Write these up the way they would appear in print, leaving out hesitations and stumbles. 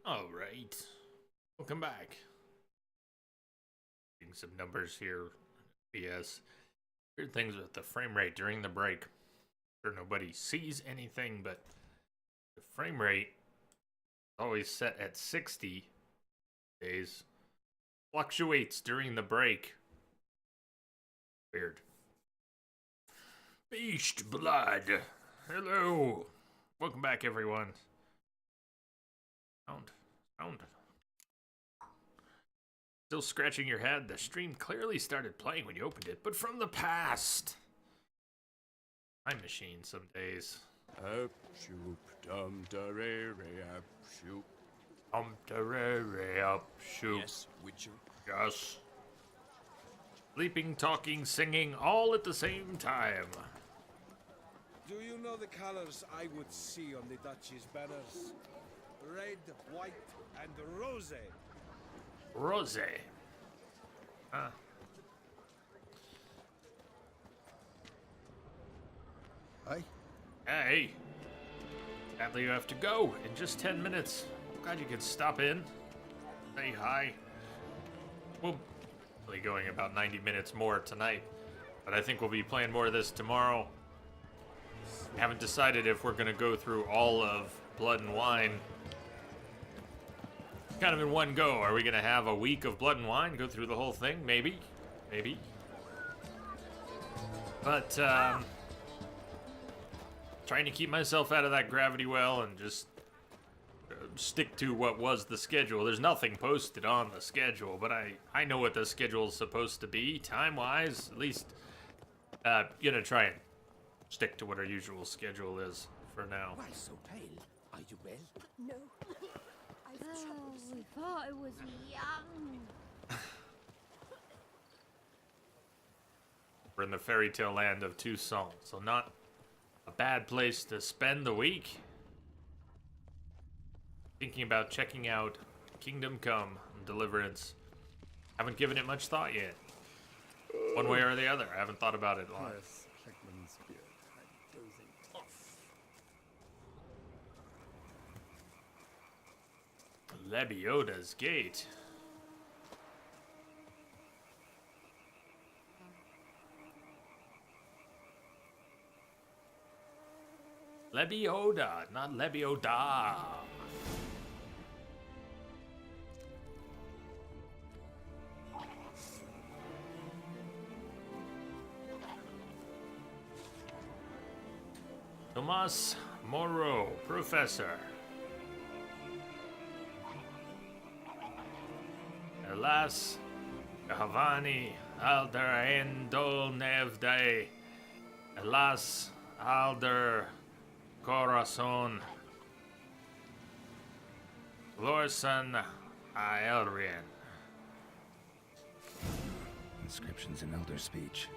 All right. Welcome back. Getting some numbers here. BS. Weird things with the frame rate during the break. Sure nobody sees anything, but the frame rate is always set at 60 days. Fluctuates during the break. Weird. Beast blood. Hello. Welcome back, everyone. Sound. Still scratching your head? The stream clearly started playing when you opened it, but from the past. Time machine some days. Up shoop dum da re re up shoop. Up shoot. Yes, Witcher. Yes. Sleeping, talking, singing, all at the same time. Do you know the colors I would see on the Duchy's banners? Red, white, and rose. Rose. Huh. Aye? Hey. Sadly, you have to go in just 10 minutes. Glad you could stop in. Say hi. We'll be going about 90 minutes more tonight, but I think we'll be playing more of this tomorrow. Haven't decided if we're gonna go through all of Blood and Wine kind of in one go. Are we gonna have a week of Blood and Wine, go through the whole thing? Maybe. But trying to keep myself out of that gravity well and just stick to what was the schedule. There's nothing posted on the schedule, but I know what the schedule is supposed to be time-wise. At least gonna try and stick to what our usual schedule is for now. Why so pale? Are you well? No. I've troubles. We thought I was young. We're in the fairy tale land of Tucson, so not a bad place to spend the week. Thinking about checking out Kingdom Come Deliverance. Haven't given it much thought yet. One way or the other. I haven't thought about it a lot. Yes, Heckman's beard. I'm dozing off. Lebioda's Gate. Lebioda, not Lebioda. Tomas Moreau, Professor. Alas, Havani Alder Endol Nevde. Alas, Alder Corazon. Lorsan Aelrian. Inscriptions in elder speech.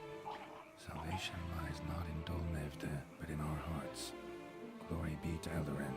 Salvation lies not in Dolnevde, but in our hearts. Glory be to Eldarin.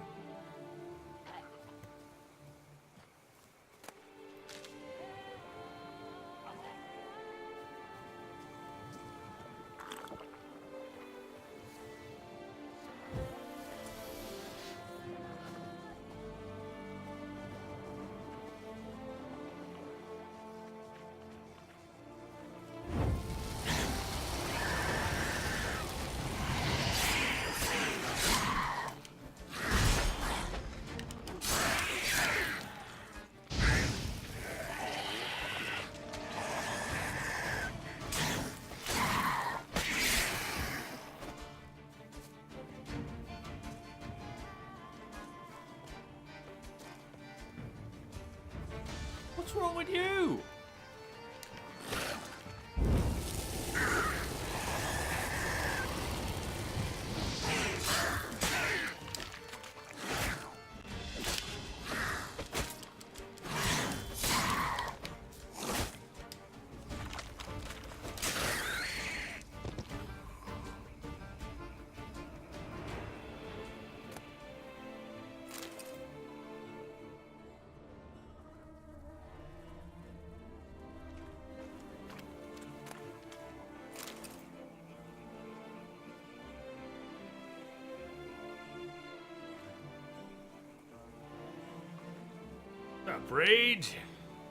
What's wrong with you? up, Rage?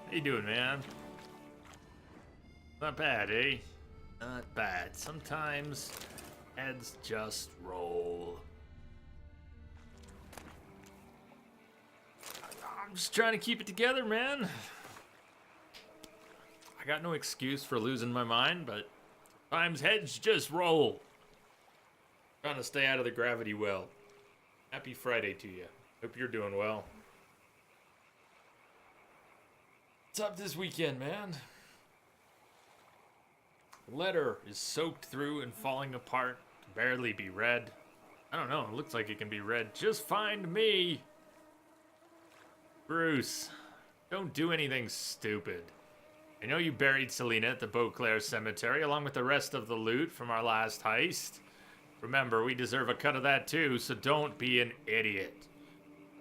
How you doing, man? Not bad, eh? Not bad. Sometimes heads just roll. I'm just trying to keep it together, man. I got no excuse for losing my mind, but sometimes heads just roll. Trying to stay out of the gravity well. Happy Friday to you. Hope you're doing well. What's up this weekend, man? The letter is soaked through and falling apart. Can barely be read. I don't know, it looks like it can be read. Just find me! Bruce, don't do anything stupid. I know you buried Selena at the Beauclair Cemetery along with the rest of the loot from our last heist. Remember, we deserve a cut of that too, so don't be an idiot.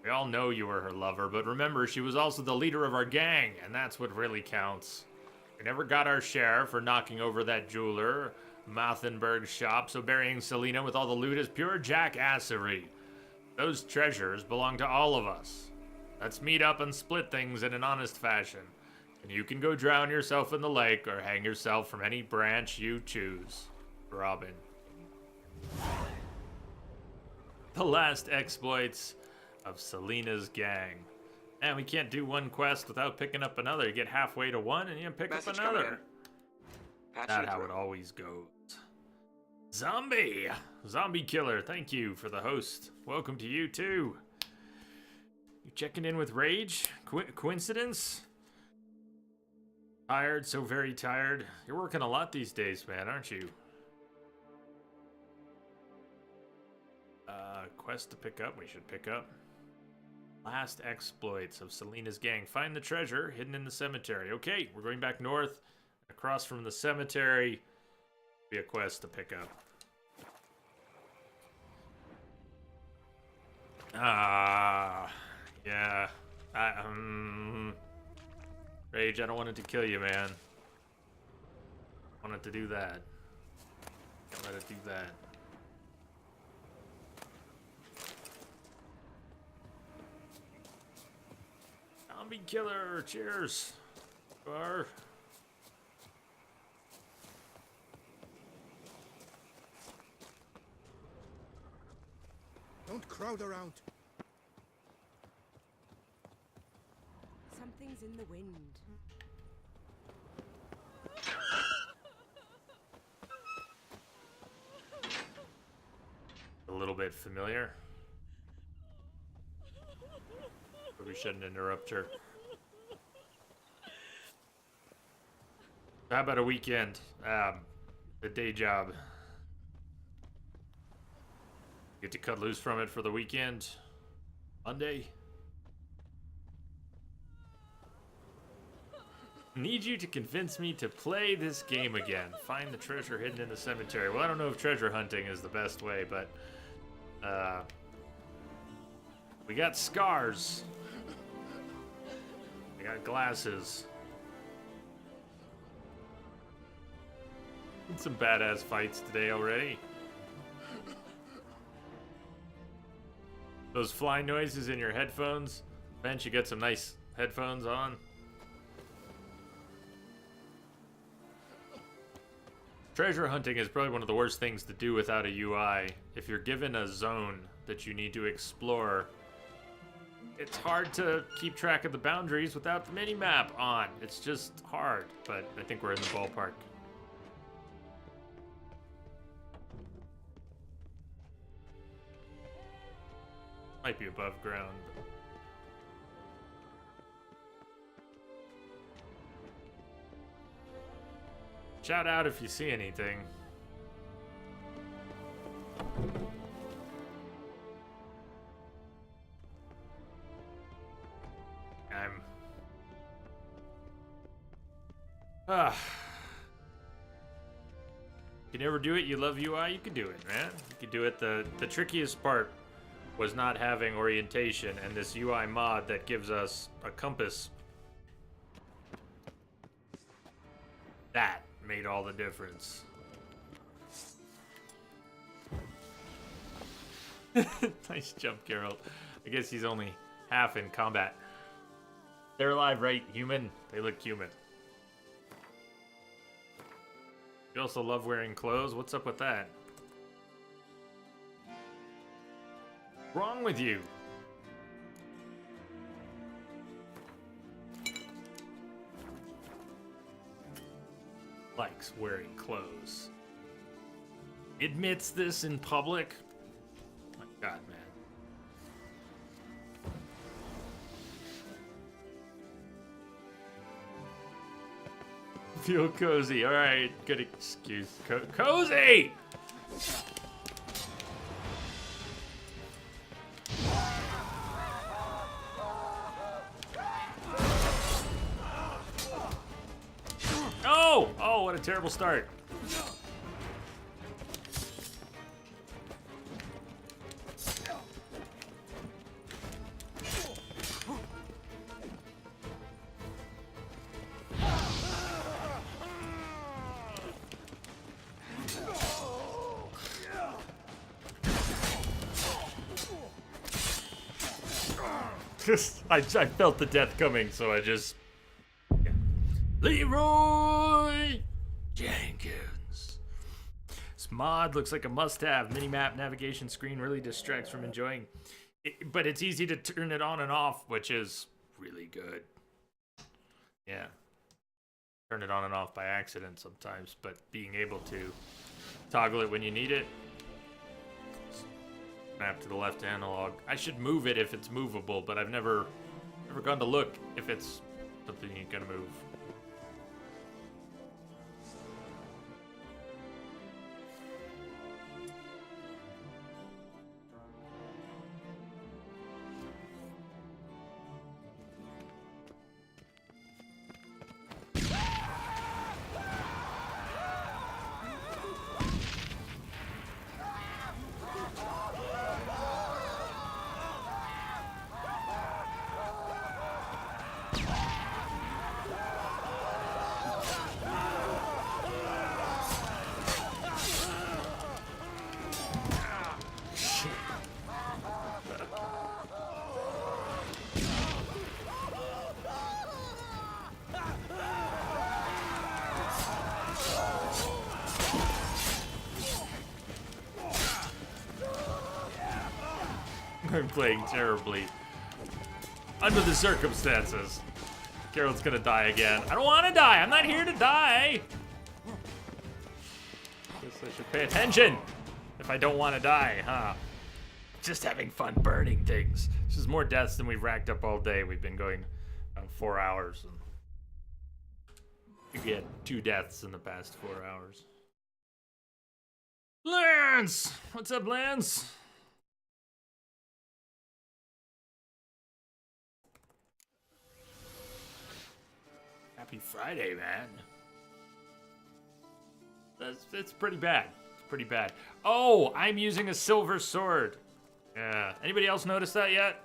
We all know you were her lover, but remember, she was also the leader of our gang, and that's what really counts. We never got our share for knocking over that jeweler, Mathenberg's shop, so burying Selena with all the loot is pure jackassery. Those treasures belong to all of us. Let's meet up and split things in an honest fashion. And you can go drown yourself in the lake or hang yourself from any branch you choose. Robin. The last exploits of Selena's gang. And we can't do one quest without picking up another. You get halfway to one and you pick Message up another. Patch That's you how through. it always goes. Zombie! Zombie Killer, thank you for the host. Welcome to you too. You checking in with Rage? Coincidence? Tired, so very tired. You're working a lot these days, man, aren't you? Quest to pick up, we should pick up. Last exploits of Selena's gang. Find the treasure hidden in the cemetery. Okay, we're going back north. Across from the cemetery. Be a quest to pick up. Yeah. Rage, I don't want it to kill you, man. I want it to do that. Can't let it do that. Zombie killer, cheers. Bar. Don't crowd around. Something's in the wind. A little bit familiar. But we shouldn't interrupt her. How about a weekend? The day job. Get to cut loose from it for the weekend. Monday. Need you to convince me to play this game again. Find the treasure hidden in the cemetery. Well, I don't know if treasure hunting is the best way, but we got scars. We got glasses. And some badass fights today already. Those fly noises in your headphones. Bench, you get some nice headphones on. Treasure hunting is probably one of the worst things to do without a UI. If you're given a zone that you need to explore, it's hard to keep track of the boundaries without the mini-map on. It's just hard, but I think we're in the ballpark. Might be above ground. But... shout out if you see anything. You never do it, you love UI, you can do it, man. You can do it. The trickiest part was not having orientation and this UI mod that gives us a compass. That made all the difference. Nice jump, Geralt. I guess he's only half in combat. They're alive, right? Human. They look human. You also love wearing clothes? What's up with that? What's wrong with you? Likes wearing clothes. Admits this in public? Oh my god, man. Feel cozy. Alright, good excuse. Cozy! Oh! Oh, what a terrible start. I felt the death coming, so I just... Yeah. Leroy Jenkins. This mod looks like a must-have. Minimap navigation screen really distracts from enjoying it, but it's easy to turn it on and off, which is really good. Yeah. Turn it on and off by accident sometimes, but being able to toggle it when you need it. Map to the left analog. I should move it if it's movable, but I've never gone to look if it's something you can move. I'm playing terribly. Under the circumstances. Geralt's gonna die again. I don't want to die. I'm not here to die. Guess I should pay attention if I don't want to die, huh? Just having fun burning things. This is more deaths than we've racked up all day. We've been going 4 hours. And I think we had 2 deaths in the past 4 hours. Lance! What's up, Lance? Happy Friday, man. It's pretty bad. It's pretty bad. Oh, I'm using a silver sword. Yeah. Anybody else notice that yet?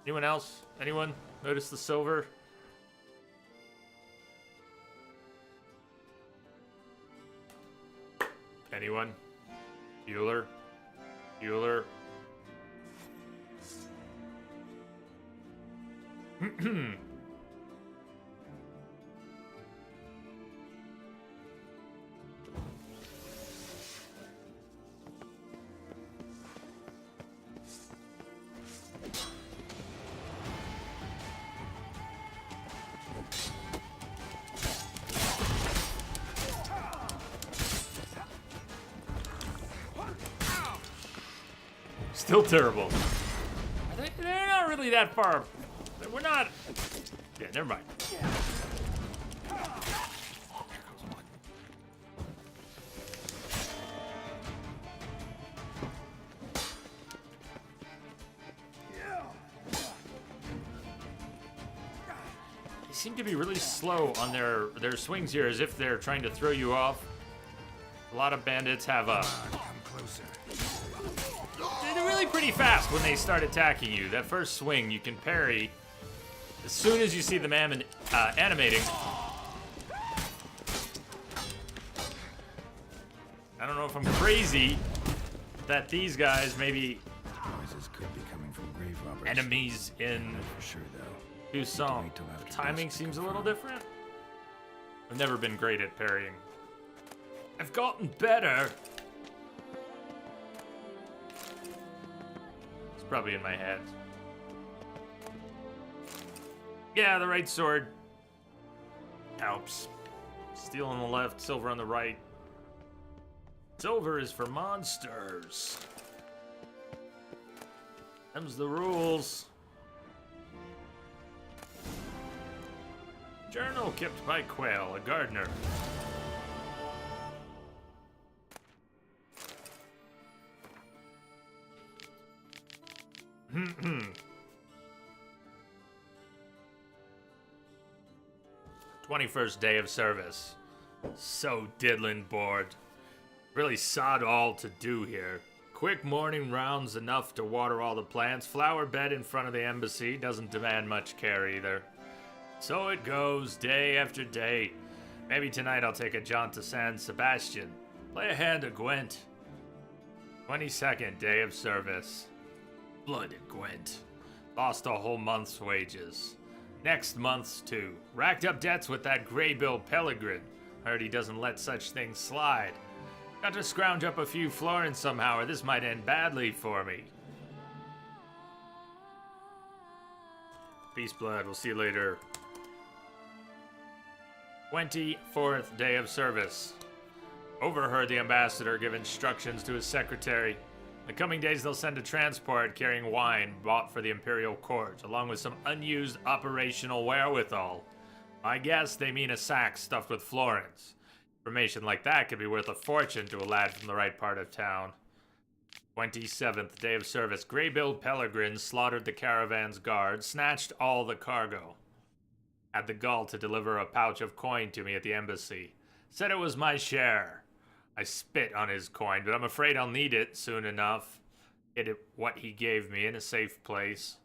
Anyone else? Anyone notice the silver? Anyone? Bueller? Bueller? Still terrible. They're not really that far. We're not. Yeah, never mind. They seem to be really slow on their swings here, as if they're trying to throw you off. A lot of bandits have a. Come closer. They're really pretty fast when they start attacking you. That first swing, you can parry as soon as you see them animating. I don't know if I'm crazy that these guys maybe Noises could be coming from grave robbers. enemies in For sure, though. Toussaint. wait till after The timing dusk to seems a little confirm. different. I've never been great at parrying. I've gotten better. It's probably in my head. Yeah, the right sword helps. Steel on the left, silver on the right. Silver is for monsters. Them's the rules. Journal kept by Quail, a gardener. Hmm. 21st day of service. So diddlin' bored. Really sod all to do here. Quick morning rounds enough to water all the plants. Flower bed in front of the embassy doesn't demand much care either. So it goes, day after day. Maybe tonight I'll take a jaunt to San Sebastian. Play a hand of Gwent. 22nd day of service. Blood at Gwent. Lost a whole month's wages. Next month's too. Racked up debts with that Greybill Pellegrin. Heard he doesn't let such things slide. Got to scrounge up a few florins somehow, or this might end badly for me. Peace, blood. We'll see you later. 24th day of service. Overheard the ambassador give instructions to his secretary. In the coming days, they'll send a transport carrying wine bought for the imperial court, along with some unused operational wherewithal. I guess they mean a sack stuffed with florins. Information like that could be worth a fortune to a lad from the right part of town. 27th day of service. Greybill Pellegrin slaughtered the caravan's guard, snatched all the cargo. Had the gall to deliver a pouch of coin to me at the embassy. Said it was my share. I spit on his coin, but I'm afraid I'll need it soon enough. Hid it what he gave me in a safe place.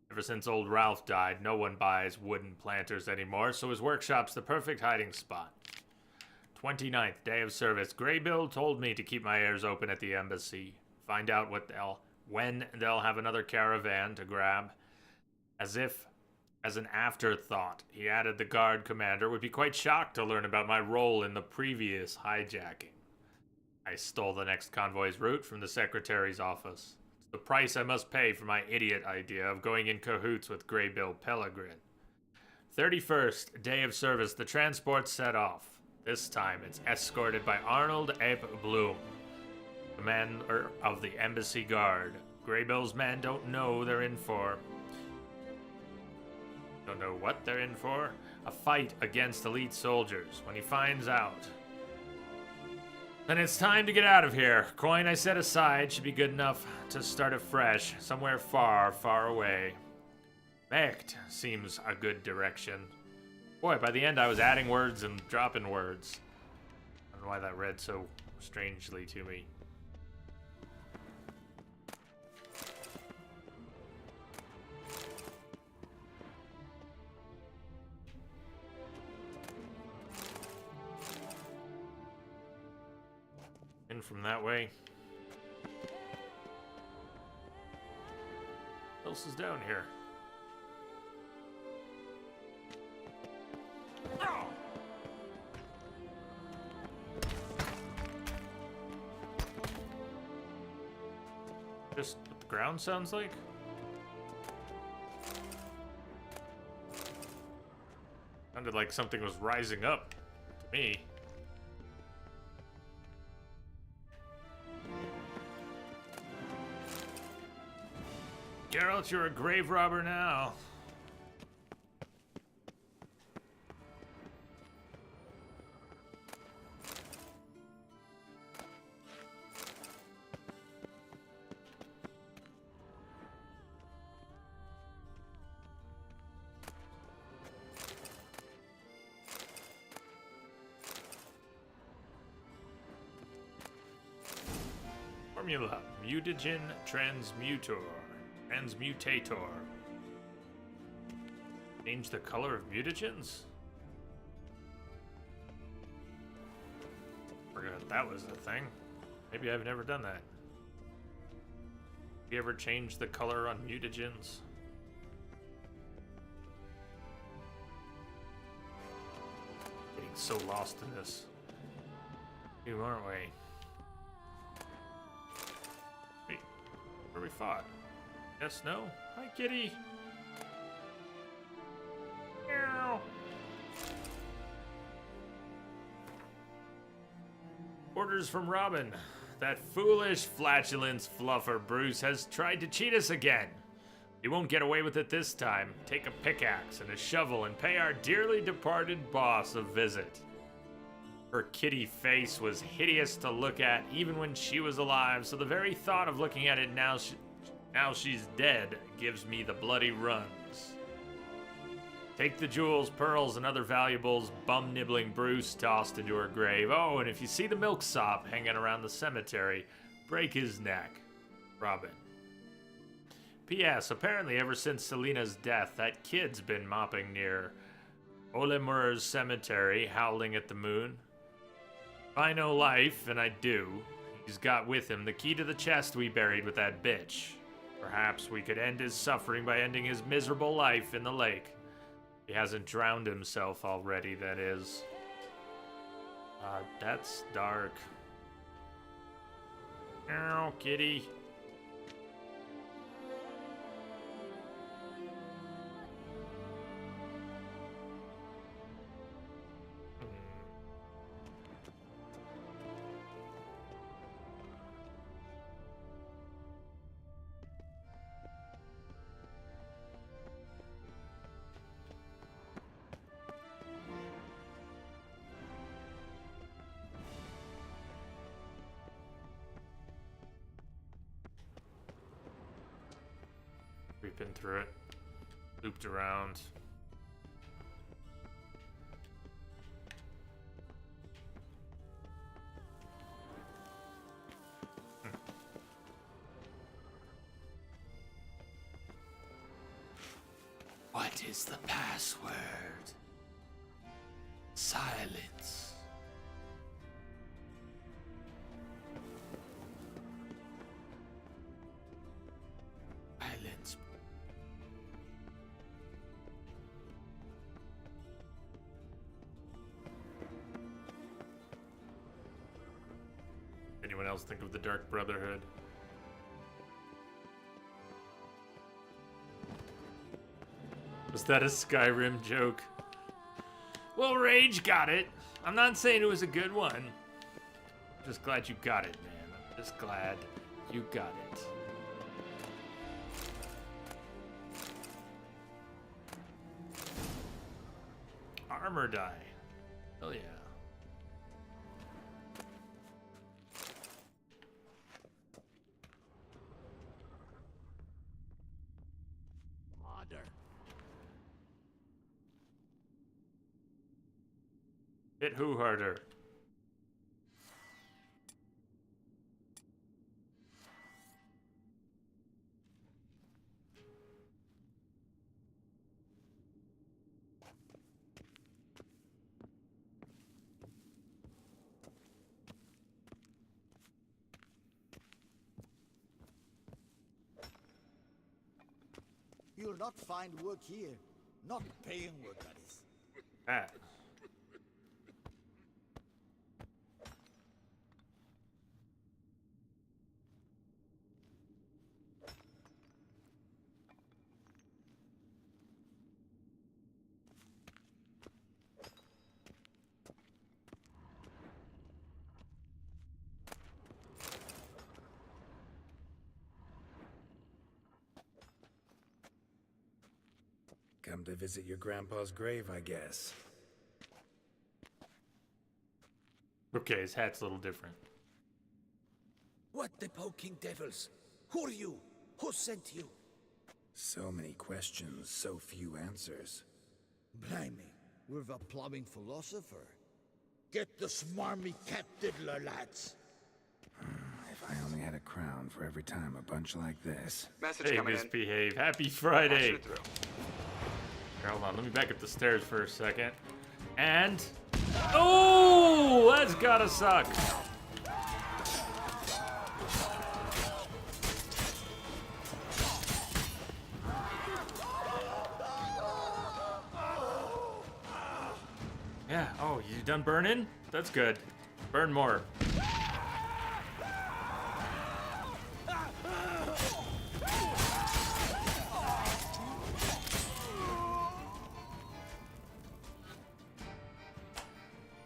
Ever since old Ralph died, no one buys wooden planters anymore, so his workshop's the perfect hiding spot. 29th day of service. Greybill told me to keep my ears open at the embassy. Find out when they'll have another caravan to grab. As an afterthought, he added the guard commander would be quite shocked to learn about my role in the previous hijacking. I stole the next convoy's route from the secretary's office. It's the price I must pay for my idiot idea of going in cahoots with Greybill Pellegrin. 31st day of service. The transport set off. This time it's escorted by Arnold Ape Bloom, commander of the embassy guard. Greybill's men don't know they're in for. Don't know what they're in for? A fight against elite soldiers. When he finds out, then it's time to get out of here. Coin I set aside should be good enough to start afresh, somewhere far, far away. Mecht seems a good direction. Boy, by the end I was adding words and dropping words. I don't know why that read so strangely to me. In from that way. What else is down here? Just what the ground sounds like? Sounded like something was rising up to me. Geralt, you're a grave robber now. Formula, mutagen transmutator. Change the color of mutagens? Forgot that was the thing. Maybe I've never done that. Have you ever changed the color on mutagens? so lost in this. You aren't we? Wait, where we fought? Yes, no? Hi, kitty. Meow. Orders from Robin. That foolish flatulence fluffer Bruce has tried to cheat us again. You won't get away with it this time. Take a pickaxe and a shovel and pay our dearly departed boss a visit. Her kitty face was hideous to look at even when she was alive, so the very thought of looking at it now she's dead gives me the bloody runs. Take the jewels, pearls, and other valuables bum-nibbling Bruce tossed into her grave. Oh, and if you see the milksop hanging around the cemetery, break his neck. Robin. P.S. Apparently ever since Selena's death, that kid's been mopping near Olemur's cemetery, howling at the moon. If I know life, and I do, he's got with him the key to the chest we buried with that bitch. Perhaps we could end his suffering by ending his miserable life in the lake. He hasn't drowned himself already, that is. That's dark. Meow, kitty. We've been through it, looped around. What is the password? Silence. Silence. Anyone else think of the Dark Brotherhood? Was that a Skyrim joke? Well, Rage got it. I'm not saying it was a good one. I'm just glad you got it, man. I'm just glad you got it. Armor die. Hell yeah. Hit who harder? You'll not find work here. Not paying work, that is. Pat. Come to visit your grandpa's grave, I guess. Okay, his hat's a little different. What the poking devils? Who are you? Who sent you? So many questions, so few answers. Blimey, we're the plumbing philosopher. Get the smarmy cat diddler, lads. If I only had a crown for every time a bunch like this. Message Hey, coming in. misbehave. Happy Pass Friday. it through. Here, hold on, let me back up the stairs for a second. And... oh, that's gotta suck. Yeah. Oh, you done burning? That's good. Burn more.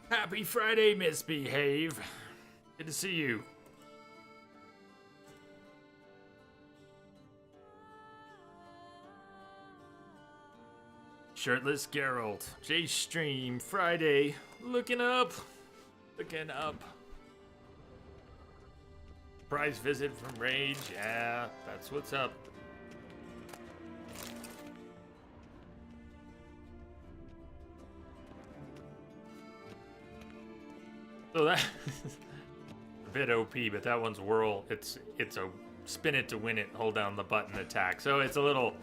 Happy Friday, Misbehave. Good to see you. Shirtless Geralt. J-Stream. Friday. Looking up. Looking up. Surprise visit from Rage. Yeah, that's what's up. So that a bit OP, but that one's whirl. It's a spin it to win it, hold down the button attack. So it's a little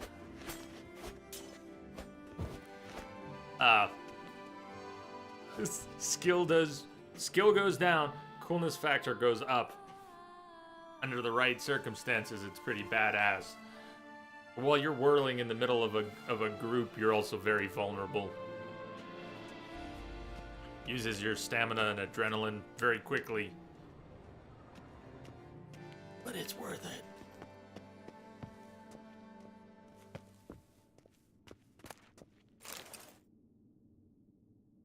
skill goes down, coolness factor goes up. Under the right circumstances, it's pretty badass. While you're whirling in the middle of a group, you're also very vulnerable. Uses your stamina and adrenaline very quickly. But it's worth it.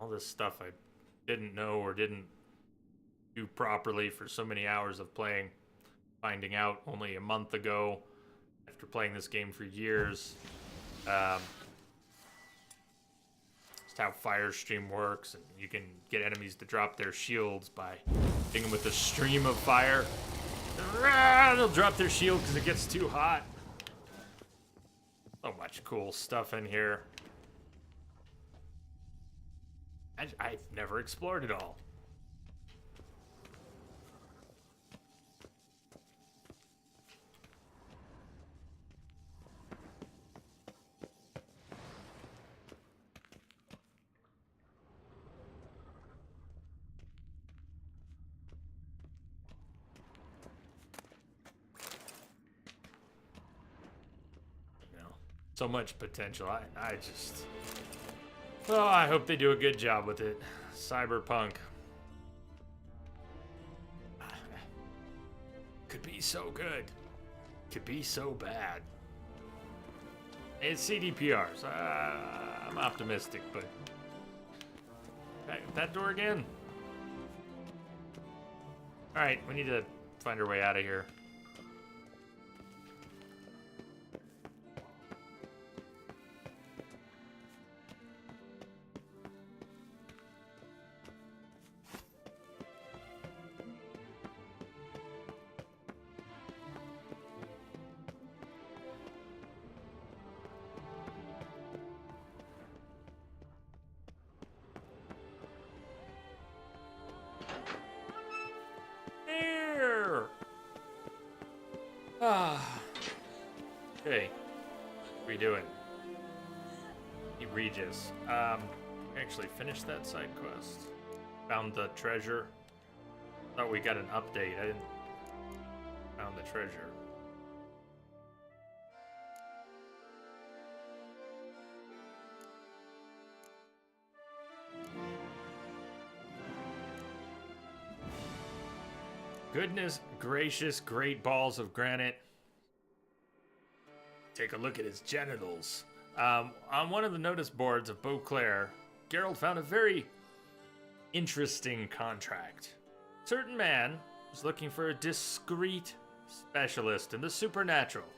All this stuff I didn't know or didn't do properly for so many hours of playing. Finding out only a month ago, after playing this game for years, just how Firestream works, and you can get enemies to drop their shields by hitting them with a stream of fire. They'll drop their shield because it gets too hot. So much cool stuff in here. I've never explored it all. So much potential. I just... Oh, I hope they do a good job with it. Cyberpunk. Could be so good. Could be so bad. It's CDPR, so I'm optimistic, but... That door again? Alright, we need to find our way out of here. Okay. What are you doing? Hey, Regis. Actually finished that side quest. Found the treasure. Thought we got an update. I didn't. Found the treasure. Goodness gracious, great balls of granite. Take a look at his genitals. On one of the notice boards of Beauclair, Geralt found a very interesting contract. A certain man was looking for a discreet specialist in the supernatural.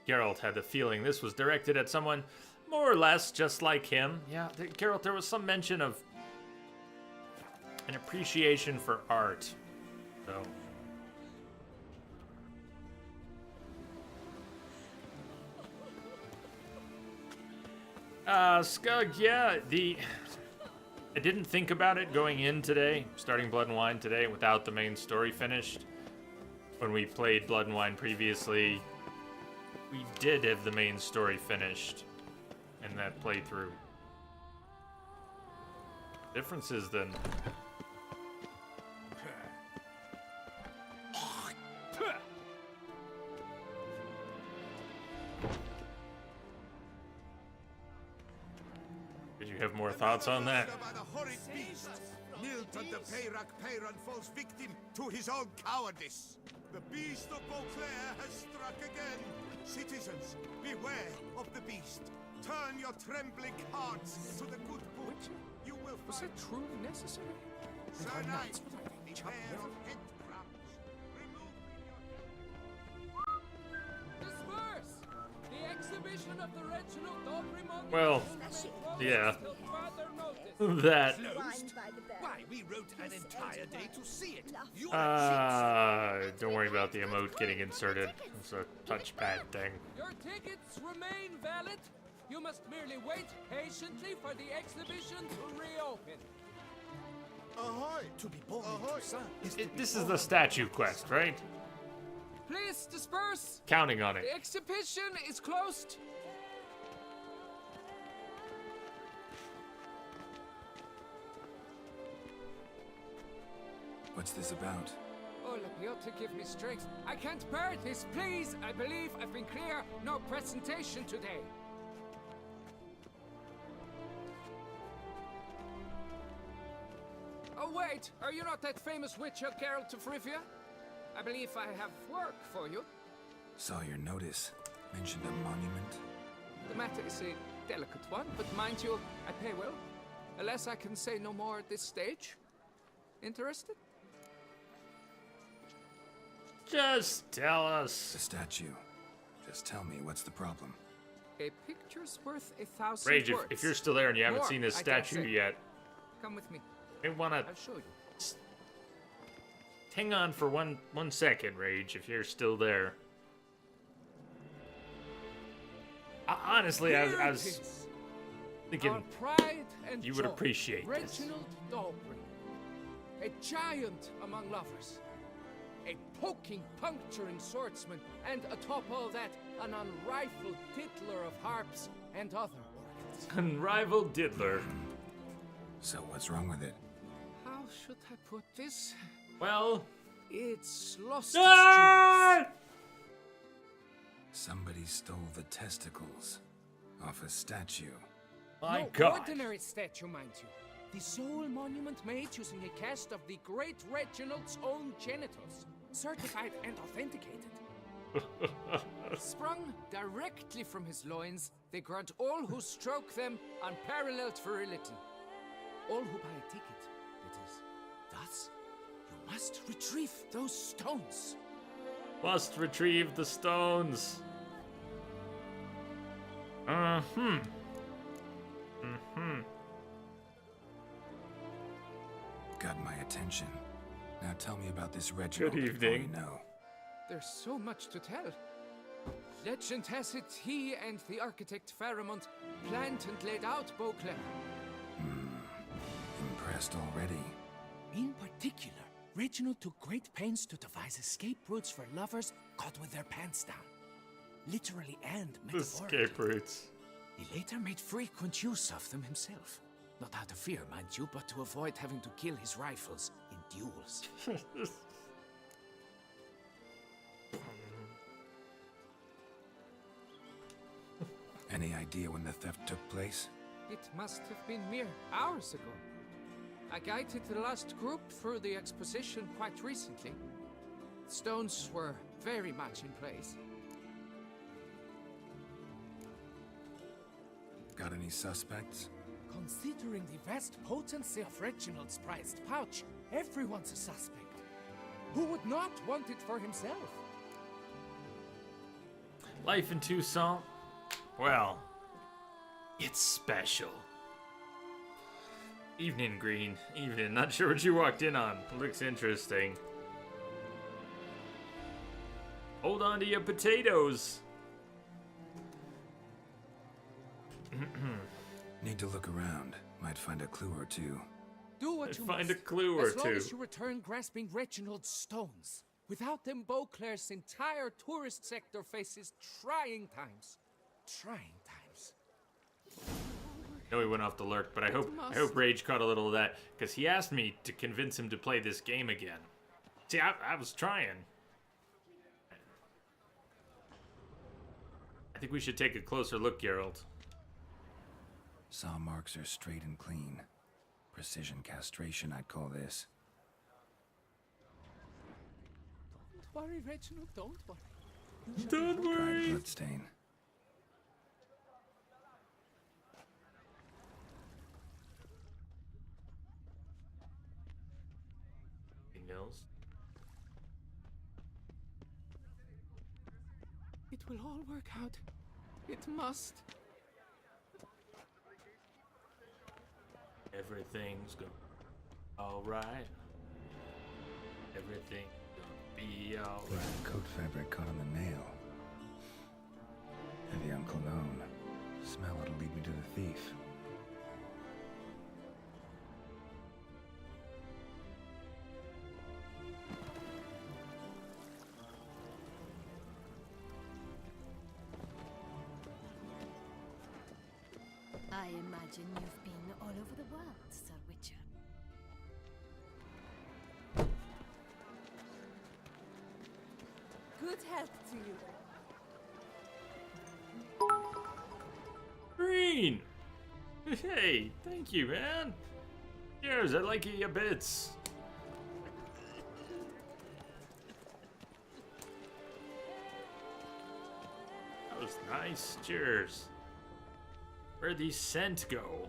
Geralt had the feeling this was directed at someone more or less just like him. Yeah, Geralt, there was some mention of an appreciation for art. So... Skug, yeah, I didn't think about it going in today, starting Blood and Wine today without the main story finished. When we played Blood and Wine previously, we did have the main story finished in that playthrough. Differences then. you have more thoughts on that? By the horrid beast. Milton the Peyrak Peyron falls victim to his own cowardice. The beast of Beauclair has struck again. Citizens, beware of the beast. Turn your trembling hearts to the good book. You will find... Was that truly necessary? Sir Are Knight, knights without any beware of head crowns. Remove your... Disperse! The exhibition of the Reginald Dobrimond. Well, yeah. That. Why, we wrote an entire day to see it. Don't worry about the emote getting inserted. It's a touchpad thing. Your tickets remain valid. You must merely wait patiently for the exhibition to reopen. Ahoy! To be born Ahoy. into sun is to be This is born the statue quest, right? Please disperse. Counting on it. The exhibition is closed. What's this about? Oh, Lapiota, give me strength. I can't bear this, please. I believe I've been clear. No presentation today. Oh, wait. Are you not that famous witcher, Geralt of Rivia? I believe I have work for you. Saw your notice. Mentioned a monument. The matter is a delicate one, but mind you, I pay well. Alas, I can say no more at this stage. Interested? Just tell us. The statue. Just tell me, what's the problem? A picture's worth 1,000 Rage, words. if you're still there and you haven't More, seen this I dare statue say. yet, Come with me. I wanna I'll show you. hang on for one second, Rage, if you're still there. Honestly, I Here was it is. thinking Our pride and you would joy, appreciate this. Reginald Dobry, a giant among lovers, a poking, puncturing swordsman, and atop all that, an unrivaled tittler of harps and other organs. Unrivaled diddler. So what's wrong with it? How should I put this? Well, It's lost its ah! jewels. Somebody stole the testicles off a statue. My No God. ordinary statue, mind you. The sole monument made using a cast of the great Reginald's own genitals, certified and authenticated. Sprung directly from his loins, they grant all who stroke them unparalleled virility. All who buy a ticket, that is. Thus, you must retrieve those stones. Must retrieve the stones. Got my attention. Now tell me about this Reginald. Good before evening. you know. There's so much to tell. Legend has it he and the architect Faramond planned and laid out Beauclair. Impressed already? In particular, Reginald took great pains to devise escape routes for lovers caught with their pants down. Literally and The metaphorically. escape routes. He later made frequent use of them himself. Not out of fear, mind you, but to avoid having to kill his rivals in duels. Any idea when the theft took place? It must have been mere hours ago. I guided the last group through the exposition quite recently. Stones were very much in place. Got any suspects? Considering the vast potency of Reginald's prized pouch, everyone's a suspect. Who would not want it for himself? Life in Tucson? Well, it's special. Evening, Green. Evening. Not sure what you walked in on. Looks interesting. Hold on to your potatoes. Need to look around. Might find a clue or two. Do what you Find must, a clue or as long two. as you return grasping Reginald's stones. Without them, Beauclair's entire tourist sector faces trying times. Trying times. I know he went off the lurk, but I hope must. Rage caught a little of that, because he asked me to convince him to play this game again. See, I was trying. I think we should take a closer look, Geralt. Saw marks are straight and clean. Precision castration, I'd call this. Don't worry, Reginald, don't worry. Don't Dried worry. bloodstain. Mills. It will all work out. It must. Everything's gonna be alright. Everything gonna be alright. The coat fabric caught on the nail. Heavy on cologne. Smell it'll lead me to the thief. I imagine you've been all over the world, Sir Witcher. Good health to you. Green! Hey, thank you, man. Cheers, I like you bits. That was nice. Cheers. Where'd the scent go?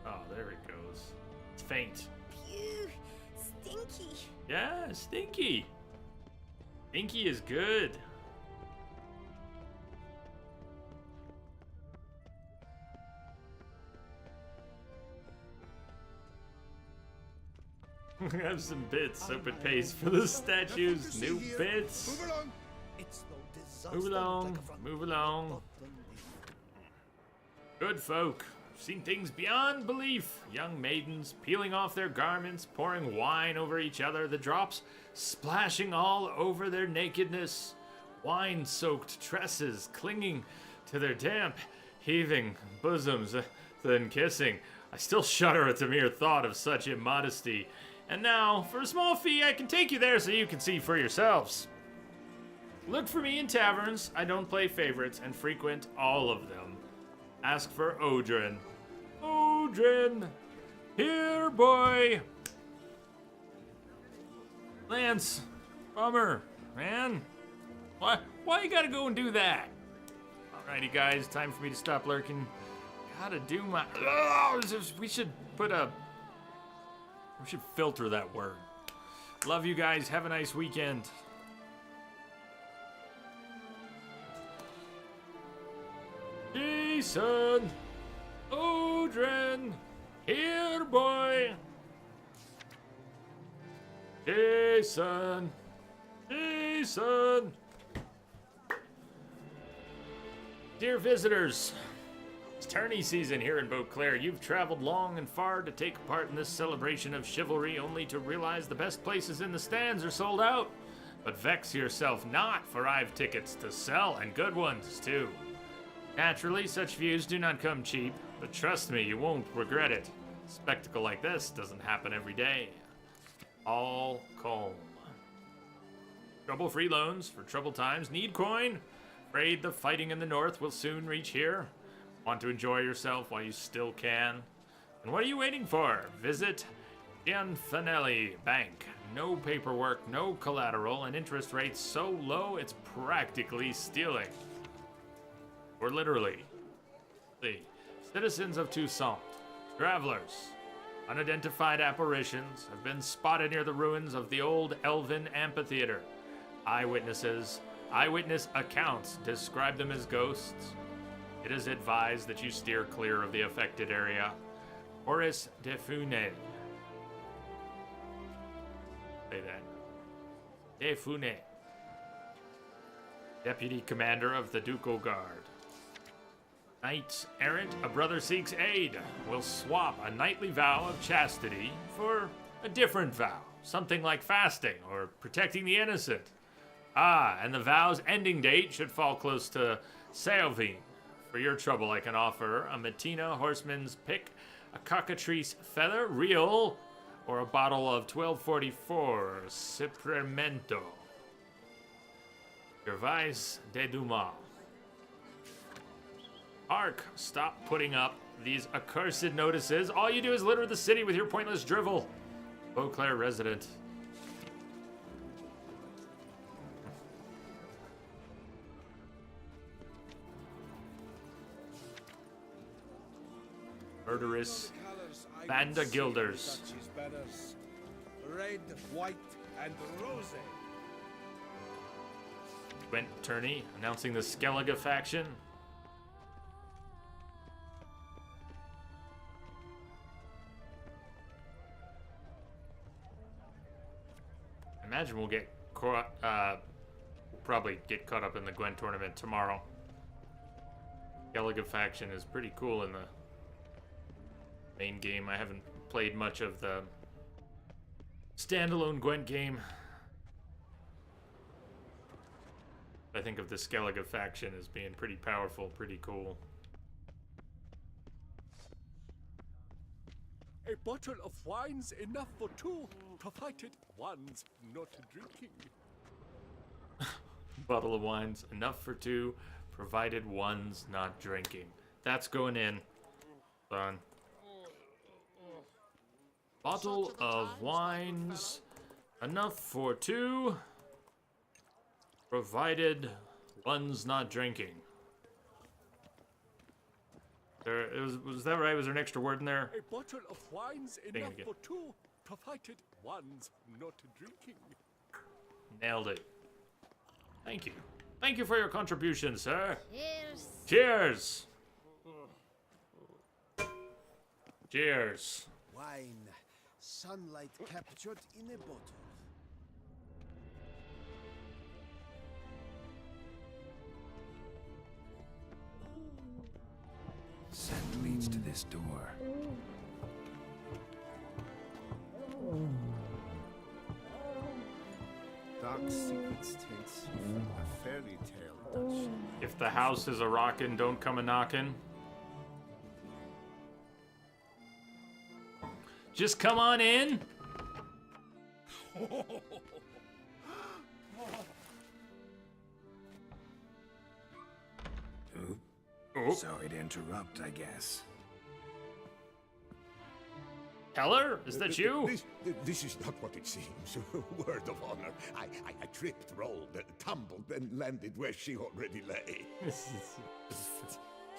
Oh, there it goes. It's faint. Phew, stinky. Yeah, stinky. Stinky is good. We have some bits. Hope it pays for the statues. New bits. Move along. It's no disaster. Move along. like a front Move along. button. Good folk. Seen things beyond belief. Young maidens peeling off their garments, pouring wine over each other, the drops splashing all over their nakedness. Wine-soaked tresses clinging to their damp, heaving bosoms, then kissing. I still shudder at the mere thought of such immodesty. And now, for a small fee, I can take you there so you can see for yourselves. Look for me in taverns. I don't play favorites and frequent all of them. Ask for Odrin. Odrin! Here, boy! Lance, bummer, man. Why you gotta go and do that? Alrighty, guys, time for me to stop lurking. Gotta do my... we should filter that word. Love you guys. Have a nice weekend. Jason! Odrin! Here, boy! Jason! Jason! Dear visitors, it's tourney season here in Beauclair. You've traveled long and far to take part in this celebration of chivalry, only to realize the best places in the stands are sold out. But vex yourself not, for I've tickets to sell, and good ones, too. Naturally, such views do not come cheap, but trust me, you won't regret it. A spectacle like this doesn't happen every day. All calm. Trouble-free loans for troubled times. Need coin? Afraid the fighting in the north will soon reach here? Want to enjoy yourself while you still can? And what are you waiting for? Visit Gianfanelli Bank. No paperwork, no collateral, and interest rates so low it's practically stealing. Or literally. The citizens of Toussaint, travelers, unidentified apparitions have been spotted near the ruins of the old Elven amphitheater. Eyewitness accounts describe them as ghosts. It is advised that you steer clear of the affected area. Horace de Funès. Say that. De Funès. Deputy Commander of the Ducal Guard. Knights errant, a brother seeks aid. Will swap a knightly vow of chastity for a different vow. Something like fasting or protecting the innocent. And the vow's ending date should fall close to Salvine. For your trouble, I can offer a Matina horseman's pick, a cockatrice feather, real, or a bottle of 1244 Ciprimento. Gervais de Dumas. Hark, stop putting up these accursed notices. All you do is litter the city with your pointless drivel. Beauclair resident. Murderous Banda Gilders. Duchy's banners. Red, white, and rose. Gwent Tourney announcing the Skellige faction. Imagine we'll get caught, we'll probably get caught up in the Gwent tournament tomorrow. Skellige faction is pretty cool in the main game. I haven't played much of the standalone Gwent game. I think of the Skellige faction as being pretty powerful, pretty cool. A bottle of wine's enough for two, provided one's not drinking. Bottle of wine's enough for two, provided one's not drinking. That's going in. Fun. Bottle of wine's enough for two, provided one's not drinking. Was that right? Was there an extra word in there? A bottle of wine's Ding enough again. for two, provided one's not drinking. Nailed it. Thank you. Thank you for your contribution, sir. Cheers. Cheers. Cheers. Wine, sunlight captured in a bottle. Scent leads to this door. Dark secrets takes you from a fairy tale, Dutch. If the house is a rockin', don't come a knockin'. Just come on in. Oh. Sorry to interrupt, I guess. Heller, is that you? This is not what it seems. Word of honor. I tripped, rolled, tumbled, and landed where she already lay.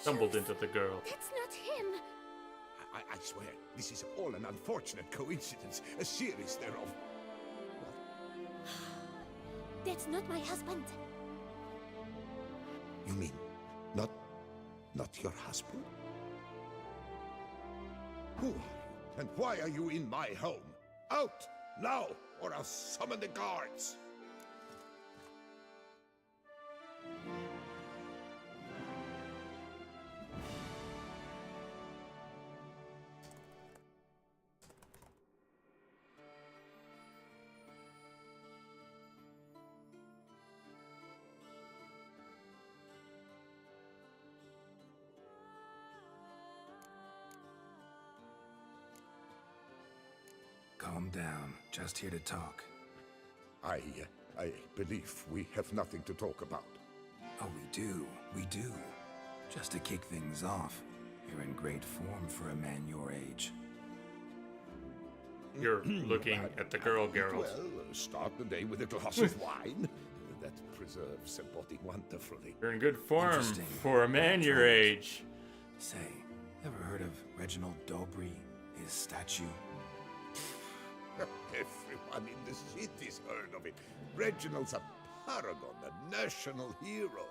Stumbled into the girl. That's not him. I swear, this is all an unfortunate coincidence, a series thereof. That's not my husband. You mean, not your husband? Who are you, and why are you in my home? Out, now, or I'll summon the guards! Calm down. Just here to talk. I believe we have nothing to talk about. Oh, we do. Just to kick things off, you're in great form for a man your age. You're looking at the girl, Geralt. Well, start the day with a glass of wine. That preserves a body wonderfully. You're in good form Interesting. for a man your age. Say, ever heard of Reginald Dobry, his statue? Everyone in the city's heard of it. Reginald's a paragon, a national hero.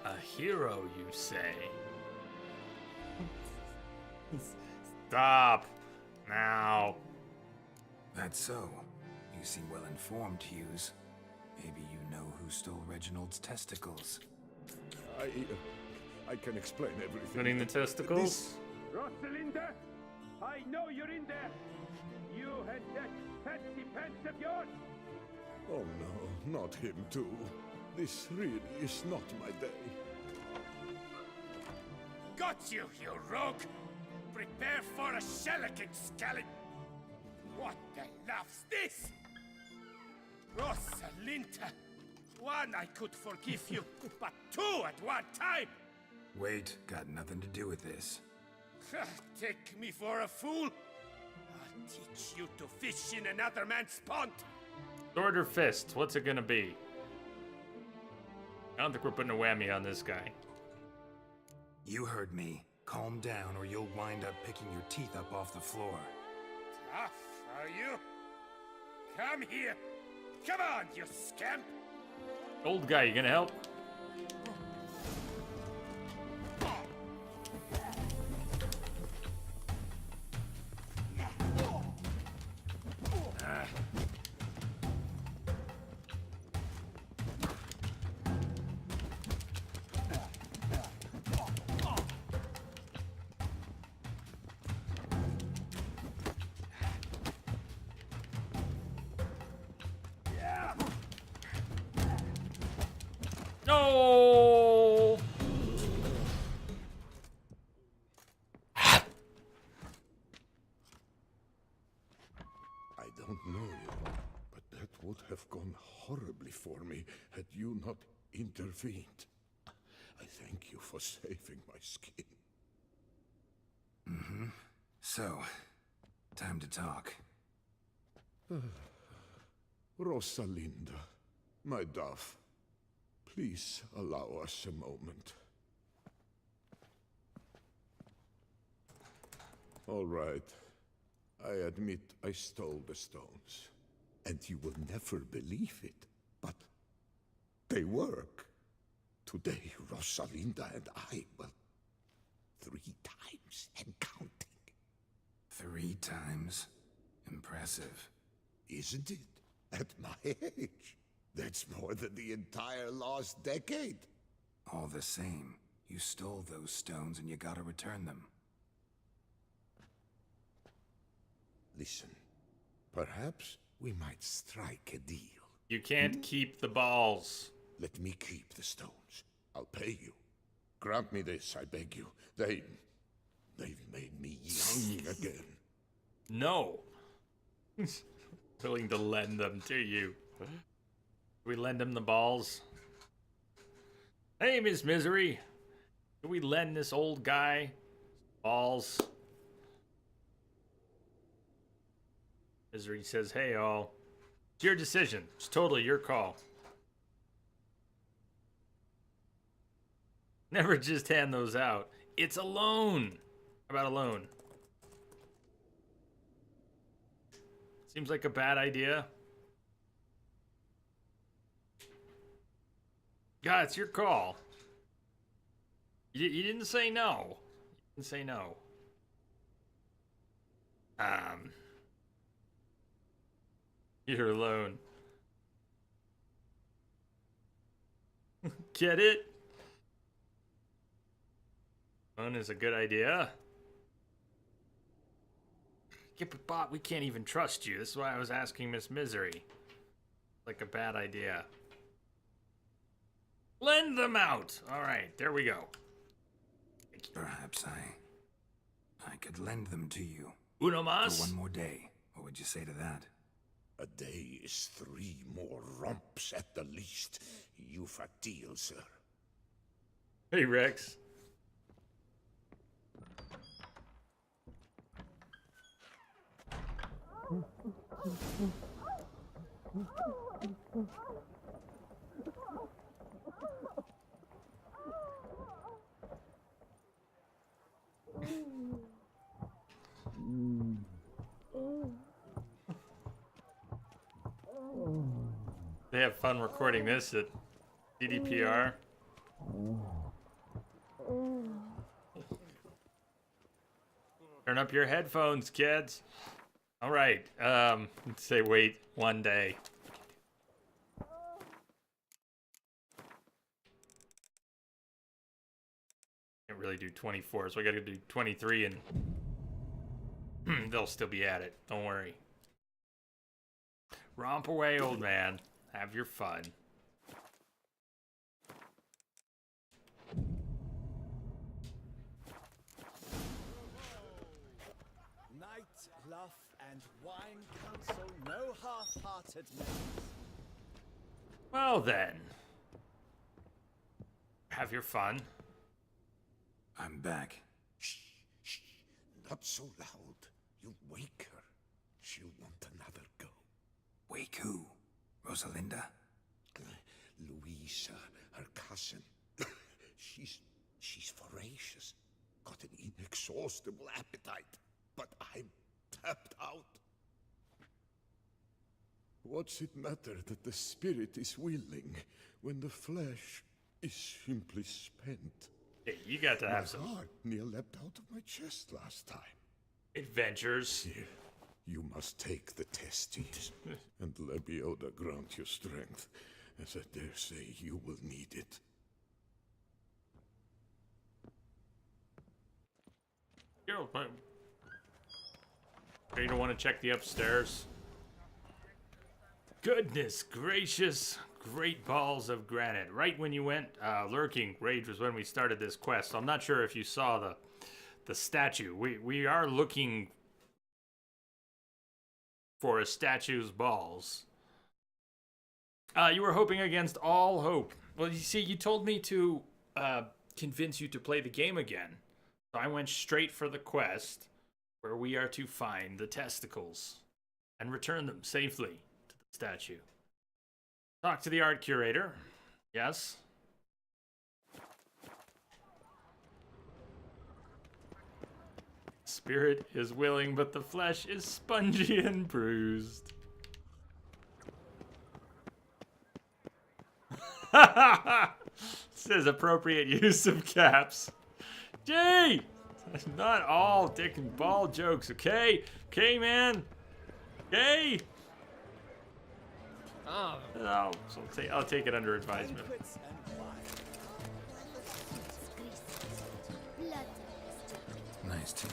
A hero, you say? Stop. Now. That's so. You seem well informed, Hughes. Maybe you know who stole Reginald's testicles. I can explain everything. Winning the testicles? Rosalinda, I know you're in there. You and that fancy pants of yours. Oh no, not him too. This really is not my day. Got you, you rogue. Prepare for a shellacking, scallop. What the laugh's this? Rosalinda, One I could forgive you, but two at one time! Wait, got nothing to do with this. Take me for a fool? I'll teach you to fish in another man's pond! Sword or fist? What's it gonna be? I don't think we're putting a whammy on this guy. You heard me. Calm down or you'll wind up picking your teeth up off the floor. Tough, are you? Come here! Come on, you scamp! Old guy, you gonna help? No! I don't know you, but that would have gone horribly for me had you not intervened. I thank you for saving my skin. Mm-hmm. So, time to talk. Rosalinda, my dove, please allow us a moment. All right. I admit I stole the stones. And you will never believe it, but they work. Today, Rosalinda and I, well, 3 times and counting. 3 times? Impressive. Isn't it? At my age. That's more than the entire last decade. All the same, you stole those stones and you gotta return them. Listen, perhaps we might strike a deal. You can't keep the balls. Let me keep the stones. I'll pay you. Grant me this, I beg you. They've made me young again. No. Willing to lend them to you. We lend him the balls. Hey, Miss Misery. Can we lend this old guy balls? Misery says, hey, all. It's your decision. It's totally your call. Never just hand those out. It's a loan. How about a loan? Seems like a bad idea. God, it's your call. You didn't say no. You didn't say no. You're alone. Get it? Loan is a good idea. Yeah, but Bot, we can't even trust you. This is why I was asking Miss Misery. Like a bad idea. Lend them out. All right, there we go. Perhaps I could lend them to you. Uno mas? For 1 more day. What would you say to that? A day is 3 more romps at the least. You've a deal, sir. Hey, Rex. They have fun recording this at GDPR. Turn up your headphones, kids. All right. Say wait 1 day. Can't really do 24, so I gotta do 23 and they'll still be at it. Don't worry. Romp away, old man. Have your fun. Night, laugh, and wine counsel no half-heartedness. Well then. Have your fun. I'm back. Shh, shh, not so loud. You wake her. She'll want another go. Wake who? Rosalinda? Louisa, her cousin. She's voracious. Got an inexhaustible appetite. But I'm tapped out. What's it matter that the spirit is willing when the flesh is simply spent? Hey, you got to have some My heart near leapt out of my chest last time. adventures. Here, you must take the testes, and Lebioda grant you strength, as I dare say you will need it. You don't want to check the upstairs? Goodness gracious, great balls of granite. Right when you went lurking, Rage was when we started this quest. I'm not sure if you saw the statue. We are looking for a statue's balls. You were hoping against all hope. Well, you see, you told me to convince you to play the game again. So I went straight for the quest where we are to find the testicles and return them safely to the statue. Talk to the art curator. Yes? Spirit is willing, but the flesh is spongy and bruised. This is appropriate use of caps. Gee! Not all dick and ball jokes, okay? Okay, man? Okay? No, so I'll take it under advisement. Nice tune.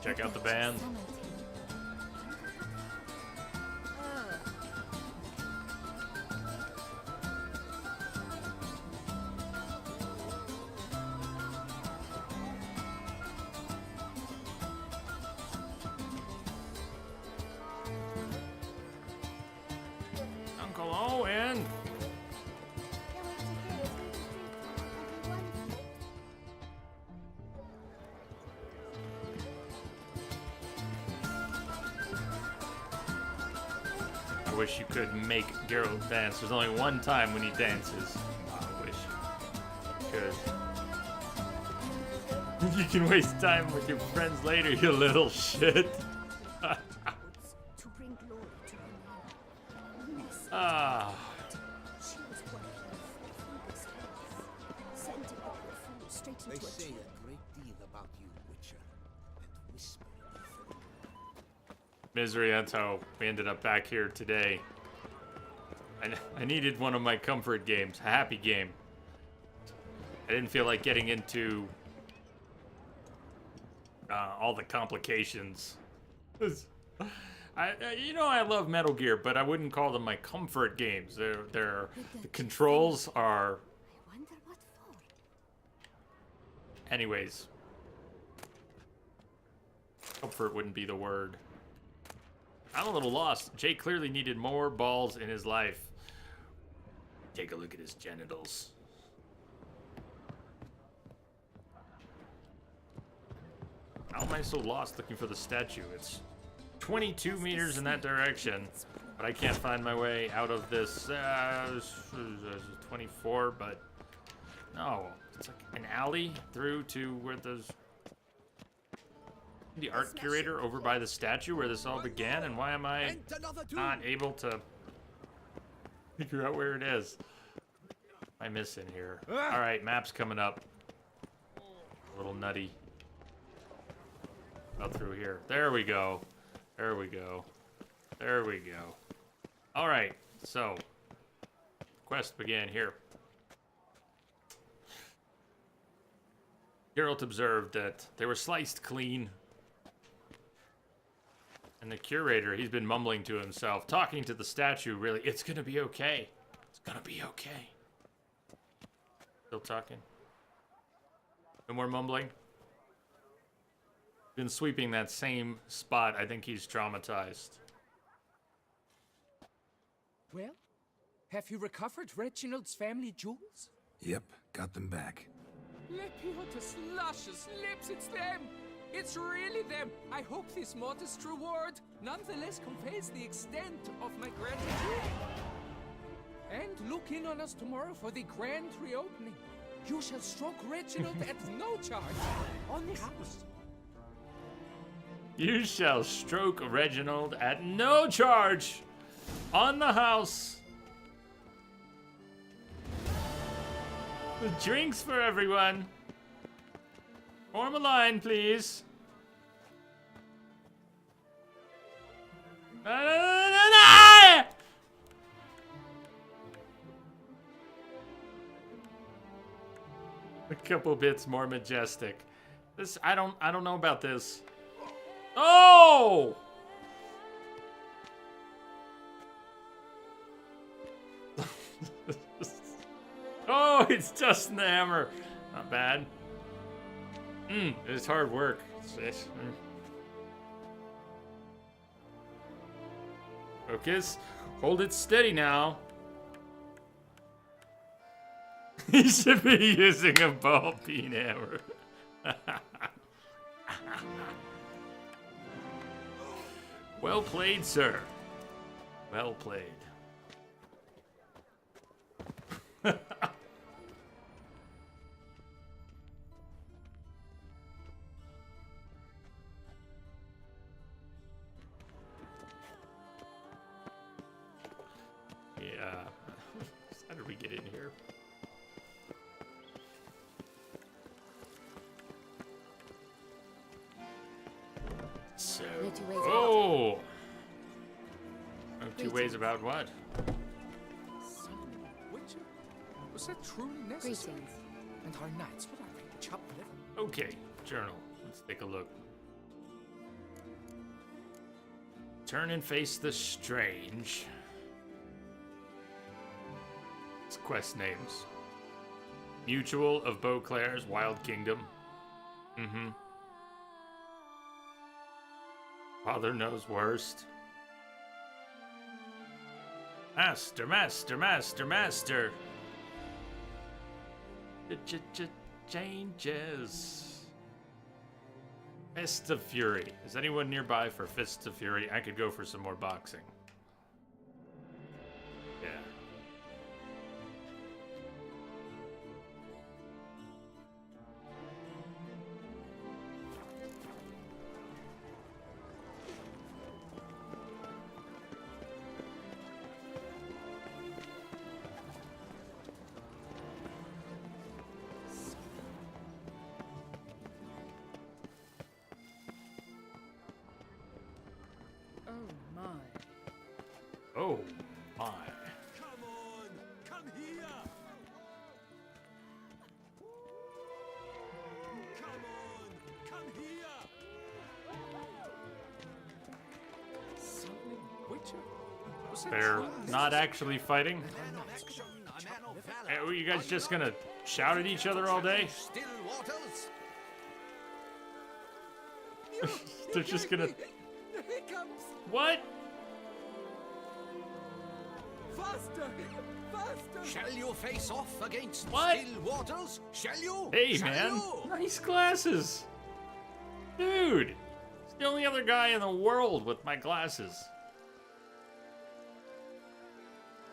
Check out the band. Uncle Owen. I wish you could make Geralt dance. There's only one time when he dances. I wish you could. You can waste time with your friends later, you little shit. To bring glory to her name. Ah. She was working on Fingers' head, sending up the fool straight They into a say tree. a great deal about you, Witcher, and whisper in your Misery, that's how we ended up back here today. I needed one of my comfort games, a happy game. I didn't feel like getting into all the complications. I love Metal Gear, but I wouldn't call them my comfort games. The controls are... I wonder what for. Anyways. Comfort wouldn't be the word. I'm a little lost. Jay clearly needed more balls in his life. Take a look at his genitals. How am I so lost looking for the statue? It's 22 meters in that direction, but I can't find my way out of this 24, but no, it's like an alley through to where the art curator over by the statue where this all began, and why am I not able to figure out where it is? I miss in here. All right, map's coming up. A little nutty. Up through here. There we go. There we go. There we go. All right, so quest began here. Geralt observed that they were sliced clean. And the curator, he's been mumbling to himself, talking to the statue, really, it's gonna be okay. It's gonna be okay. Still talking? No more mumbling? Been sweeping that same spot. I think he's traumatized. Well, have you recovered Reginald's family jewels? Yep, got them back. Lepiotus luscious lips, it's them! It's really them! I hope this modest reward nonetheless conveys the extent of my gratitude. And look in on us tomorrow for the grand reopening. You shall stroke Reginald at no charge on the house. You shall stroke Reginald at no charge on the house. The drinks for everyone. Form a line, please. A couple bits more majestic. This I don't know about this. Oh! Oh, it's Dustin the Hammer. Not bad. It's hard work. Focus. Hold it steady now. He should be using a ball peen hammer. Well played, sir. Well played. Yeah. How did we get in here? So, oh! Two ways about what? Witcher? Was that truly necessary? Greetings. And our knights, what are they, chopped liver? Okay, journal. Let's take a look. Turn and face the strange. It's quest names. Mutual of Beauclair's Wild Kingdom. Father knows worst. Master, master, master, master. Changes. Fist of Fury. Is anyone nearby for Fists of Fury? I could go for some more boxing. Yeah. Oh my. Come on! Come here! Come on! Come here! Something Witcher? Was that They're truly not necessary? actually fighting? Hey, were you guys just gonna shout at each other all day? Still waters. They're just gonna... Here he comes! What? Faster! Faster! Shall you face off against What? still waters? Shall you? Hey, Shall man. you? Nice glasses. Dude. It's the only other guy in the world with my glasses.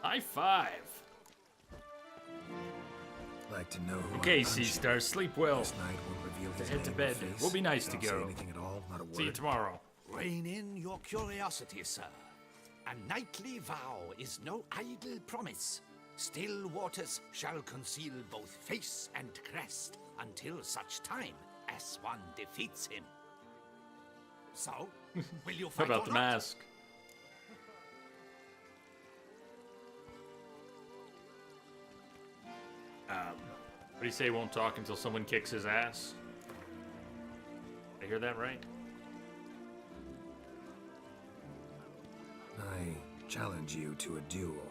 High five. Like to know who Okay, I'm punching. Sea-Star, sleep well. This night won't reveal his Head to name or bed. face. We'll be nice to Don't say go. anything at all, not a word. See you tomorrow. Rein in your curiosity, sir. A knightly vow is no idle promise. Still waters shall conceal both face and crest until such time as one defeats him. So, will you How fight about or the not? mask? What do you say won't talk until someone kicks his ass? I hear that right? I challenge you to a duel.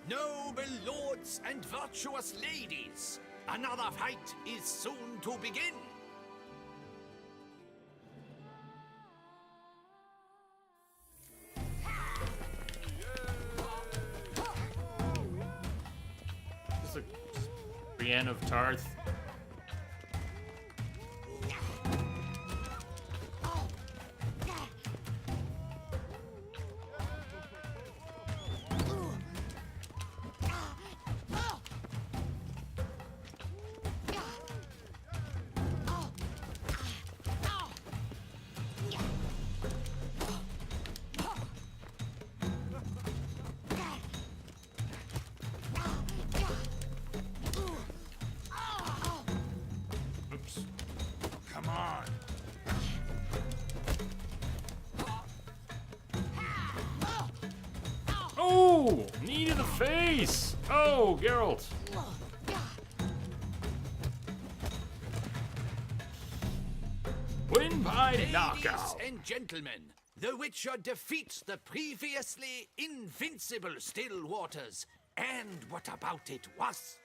Noble lords and virtuous ladies, another fight is soon to begin. This is a Brienne of Tarth. Oops. Come on. Oh, knee to the face. Oh, Geralt. Win by knockout. Ladies and gentlemen, the Witcher defeats the previously invincible Still Waters, and what about it was?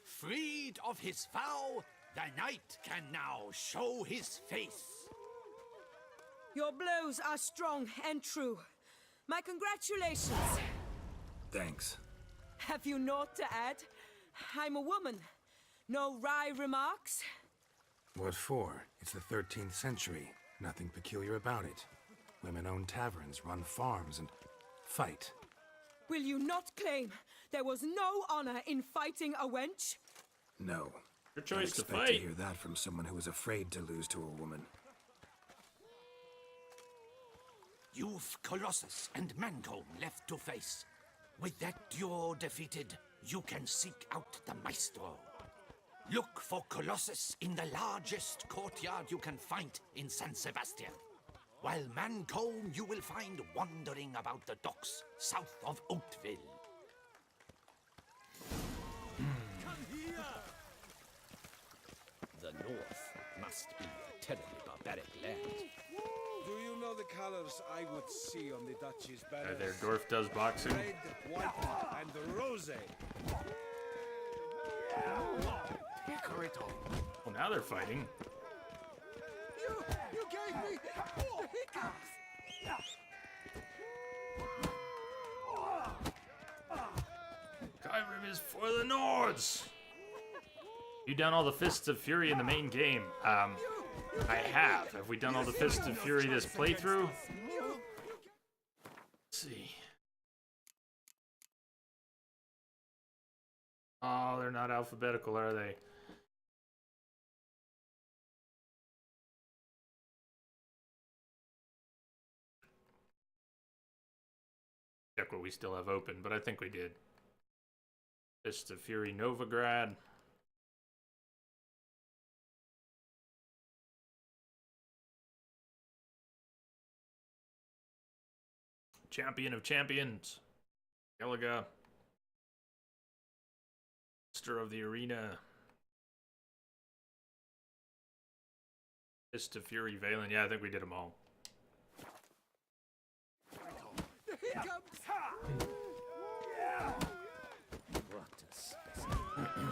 Freed of his vow, the knight can now show his face. Your blows are strong and true. My congratulations. Thanks. Have you naught to add? I'm a woman. No wry remarks? What for? It's the 13th century. Nothing peculiar about it. Women own taverns, run farms, and fight. Will you not claim there was no honor in fighting a wench? No. Your choice to Expect fight. to hear that from someone who was afraid to lose to a woman. You've Colossus and Mancomb left to face. With that duo defeated, you can seek out the Maestro. Look for Colossus in the largest courtyard you can find in San Sebastian, while Mancomb you will find wandering about the docks south of Oakville. The North must be a terribly barbaric land. Do you know the colors I would see on the Duchy's banners? There, Dorf does boxing. Red, white, and rose. Well, now they're fighting. You gave me the hiccups! Skyrim is for the Nords. You done all the Fists of Fury in the main game? I have. Have we done all the Fists of Fury this playthrough? Let's see. Oh, they're not alphabetical, are they? Check what we still have open, but I think we did. Fists of Fury Novigrad. Champion of Champions. Galaga. Master of the Arena. Fist of Fury Valen. Yeah, I think we did them all. The hiccups! What a specimen.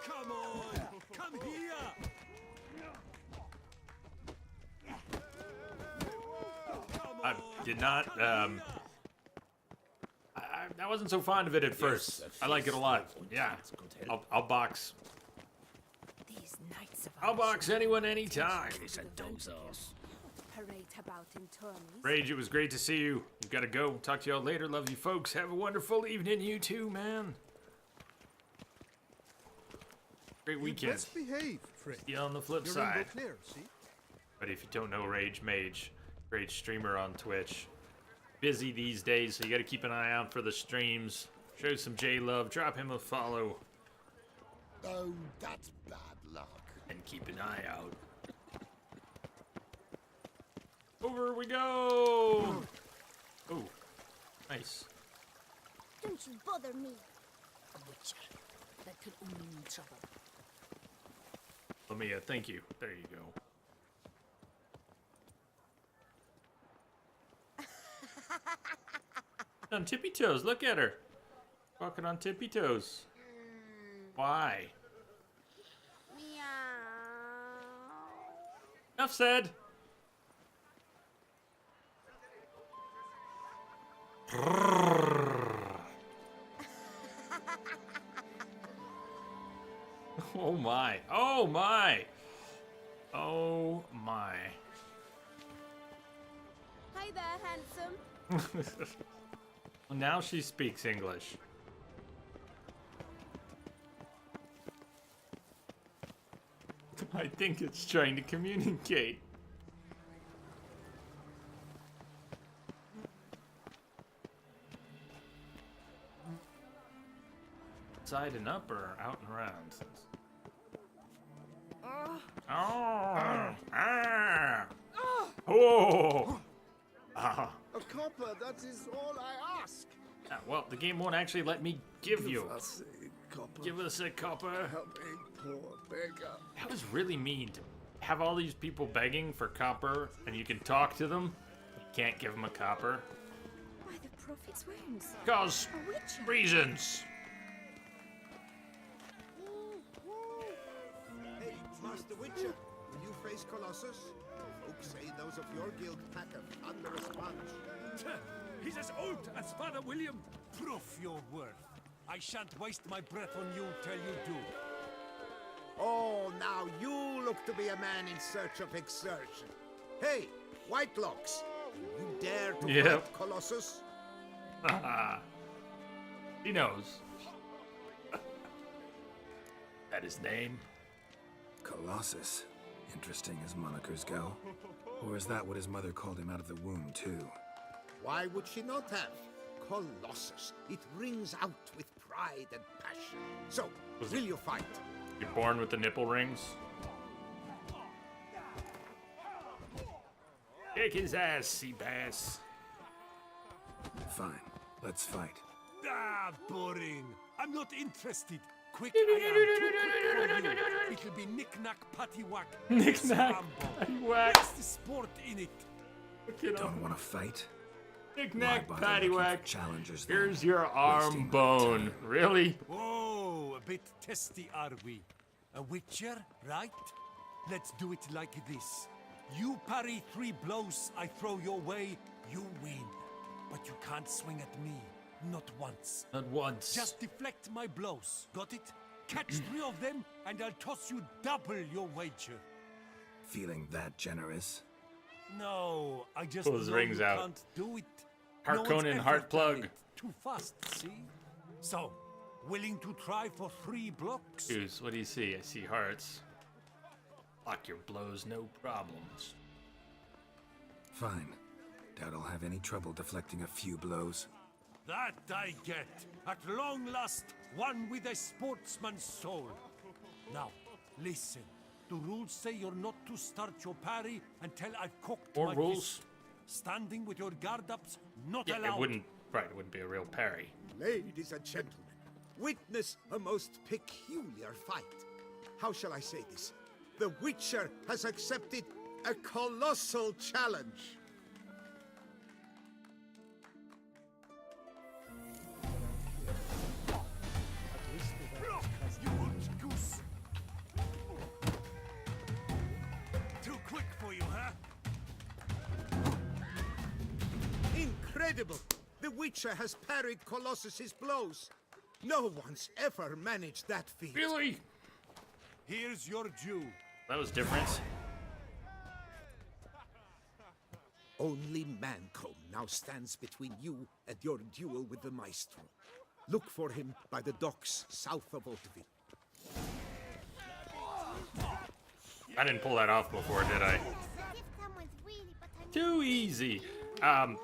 Come on! Come here! I did not, I wasn't so fond of it at first. I like it a lot. Yeah. I'll box. These knights of I'll box anyone, anytime. parade about in tourneys. Rage, it was great to see you. You gotta go. Talk to y'all later. Love you folks. Have a wonderful evening, you too, man. Great weekend. Best behave, Fred. See you on the flip You're side. rainbow clear, see? But if you don't know Rage Mage, great streamer on Twitch. Busy these days, so you gotta keep an eye out for the streams. Show some J-Love. Drop him a follow. Oh, that's bad luck. And keep an eye out. Over we go! Oh, nice. Don't you bother me. A witcher. That could only mean trouble. Lamia, thank you. There you go. On tippy toes, look at her. Walking on tippy toes. Why? Enough said. Oh my. Oh my. Oh my. Hi there, handsome. Now she speaks English. I think it's trying to communicate. Side and up or out and around? Oh! Ah! Oh! Ah! A copper, that is all I ask. Well, the game won't actually let me give you. Us a copper. Give us a copper. Help a poor beggar. That was really mean to have all these people begging for copper, and you can talk to them. You can't give them a copper. By the prophet's wounds. Cause A witcher. reasons. Hey, Master Witcher, will you face Colossus? Folks say those of your guild pack a thunderous punch. He's as old as Father William. Proof your worth. I shan't waste my breath on you till you do. Oh, now you look to be a man in search of exertion. Hey, Whitelocks, will you dare to fight Colossus? He knows. That his name? Colossus. Interesting as monikers go. Or is that what his mother called him out of the womb, too? Why would she not have? Colossus. It rings out with pride and passion. So, will you fight? You're born with the nipple rings? Kick his ass, Seabass. Fine. Let's fight. Ah, boring. I'm not interested. Quick, I am too quick for you. It'll be knick-knack, patty-whack. Knick-knack, patty-whack. What's the sport in it? Don't want to fight? Knick-knack, Why bother looking for paddywhack. challengers then? Here's your arm Wasting my bone. time. Really? Whoa, a bit testy are we? A witcher, right? Let's do it like this. You parry 3 blows I throw your way, you win. But you can't swing at me. Not once. Not once. Just deflect my blows. Got it? Catch 3 of them, and I'll toss you double your wager. Feeling that generous? No, I just Pull his know rings you out. can't do it. Harkonnen No one's ever heart plug. done it. Too fast, see? So, willing to try for 3 blocks? Goose, what do you see? I see hearts. Block your blows, no problems. Fine. Doubt I'll have any trouble deflecting a few blows. That I get. At long last, one with a sportsman's soul. Now, listen. The rules say you're not to start your parry until I've cocked More my rules? fist. Standing with your guard ups, not Yeah, allowed. it wouldn't be a real parry. Ladies and gentlemen, witness a most peculiar fight. How shall I say this? The Witcher has accepted a colossal challenge. You old goose. Too quick for you, huh? Incredible! The Witcher has parried Colossus's blows. No one's ever managed that feat. Really? Here's your due. That was different. Only Mancomb now stands between you and your duel with the Maestro. Look for him by the docks south of Hauteville. I didn't pull that off before, did I? Too easy. I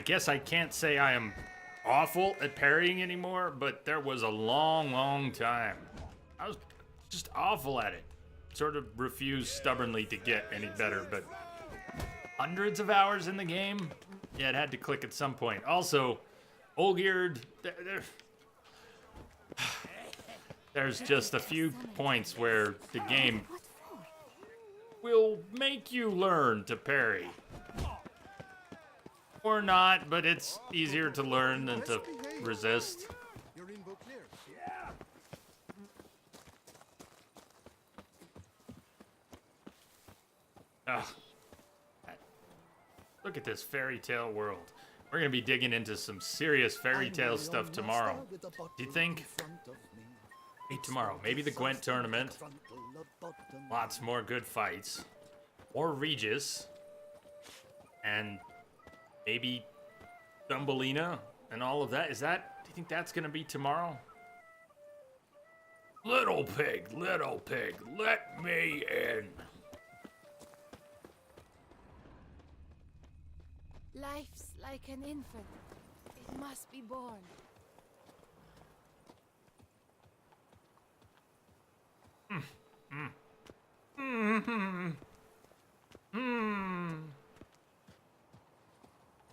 guess I can't say I am awful at parrying anymore, but there was a long, long time. I was just awful at it. Sort of refused stubbornly to get any better, but hundreds of hours in the game? Yeah, it had to click at some point. Also, Olgierd, there's just a few points where the game will make you learn to parry. Or not, but it's easier to learn than to resist. You're in Beauclair. Ugh. Look at this fairy tale world. We're gonna be digging into some serious fairy tale stuff tomorrow. Do you think? Maybe tomorrow. Maybe the Gwent tournament. Lots more good fights. Or Regis. And maybe Thumbelina and all of that. Do you think that's gonna be tomorrow? Little pig, let me in. Life's like an infant. It must be born.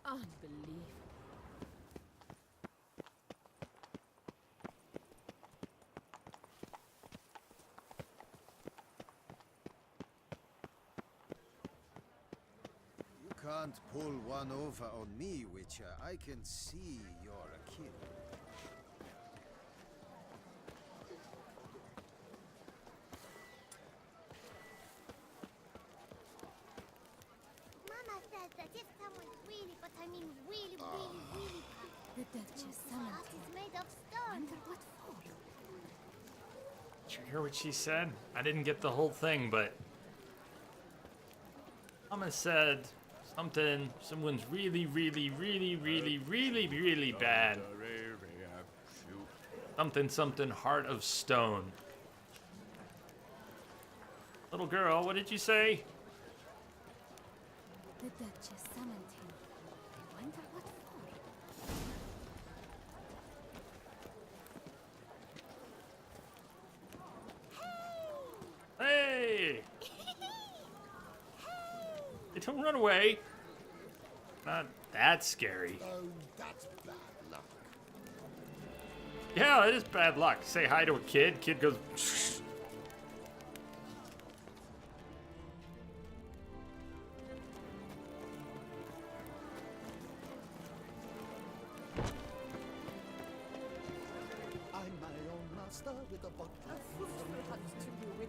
Unbelievable. You can't pull one over on me, Witcher. I can see you're a kid. Mama says that if someone's really, but I mean really bad, the Duchess summoned him. Is made of stone. Wonder what for? Did you hear what she said? I didn't get the whole thing, but Mama said someone's really bad. Something heart of stone. Little girl, what did you say? The Duchess summoned him. I wonder what for. Hey! Hey, don't run away. Not that scary. Oh, that's bad luck. Yeah, it is bad luck. Say hi to a kid. Kid goes. I'm my own master with a bottle.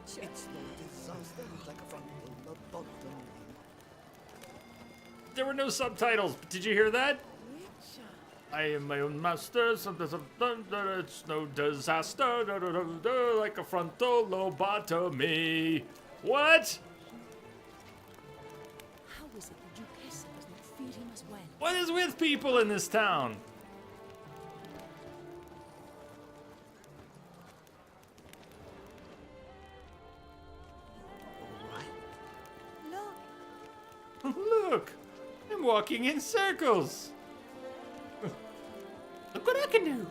It's no disaster like a frontal lobotomy. There were no subtitles. Did you hear that? I am my own master. It's no disaster. Like a frontal lobotomy. What? How is it the Duchess does not feed him as well? What is with people in this town? Look, Look, I'm walking in circles. Look what I can do.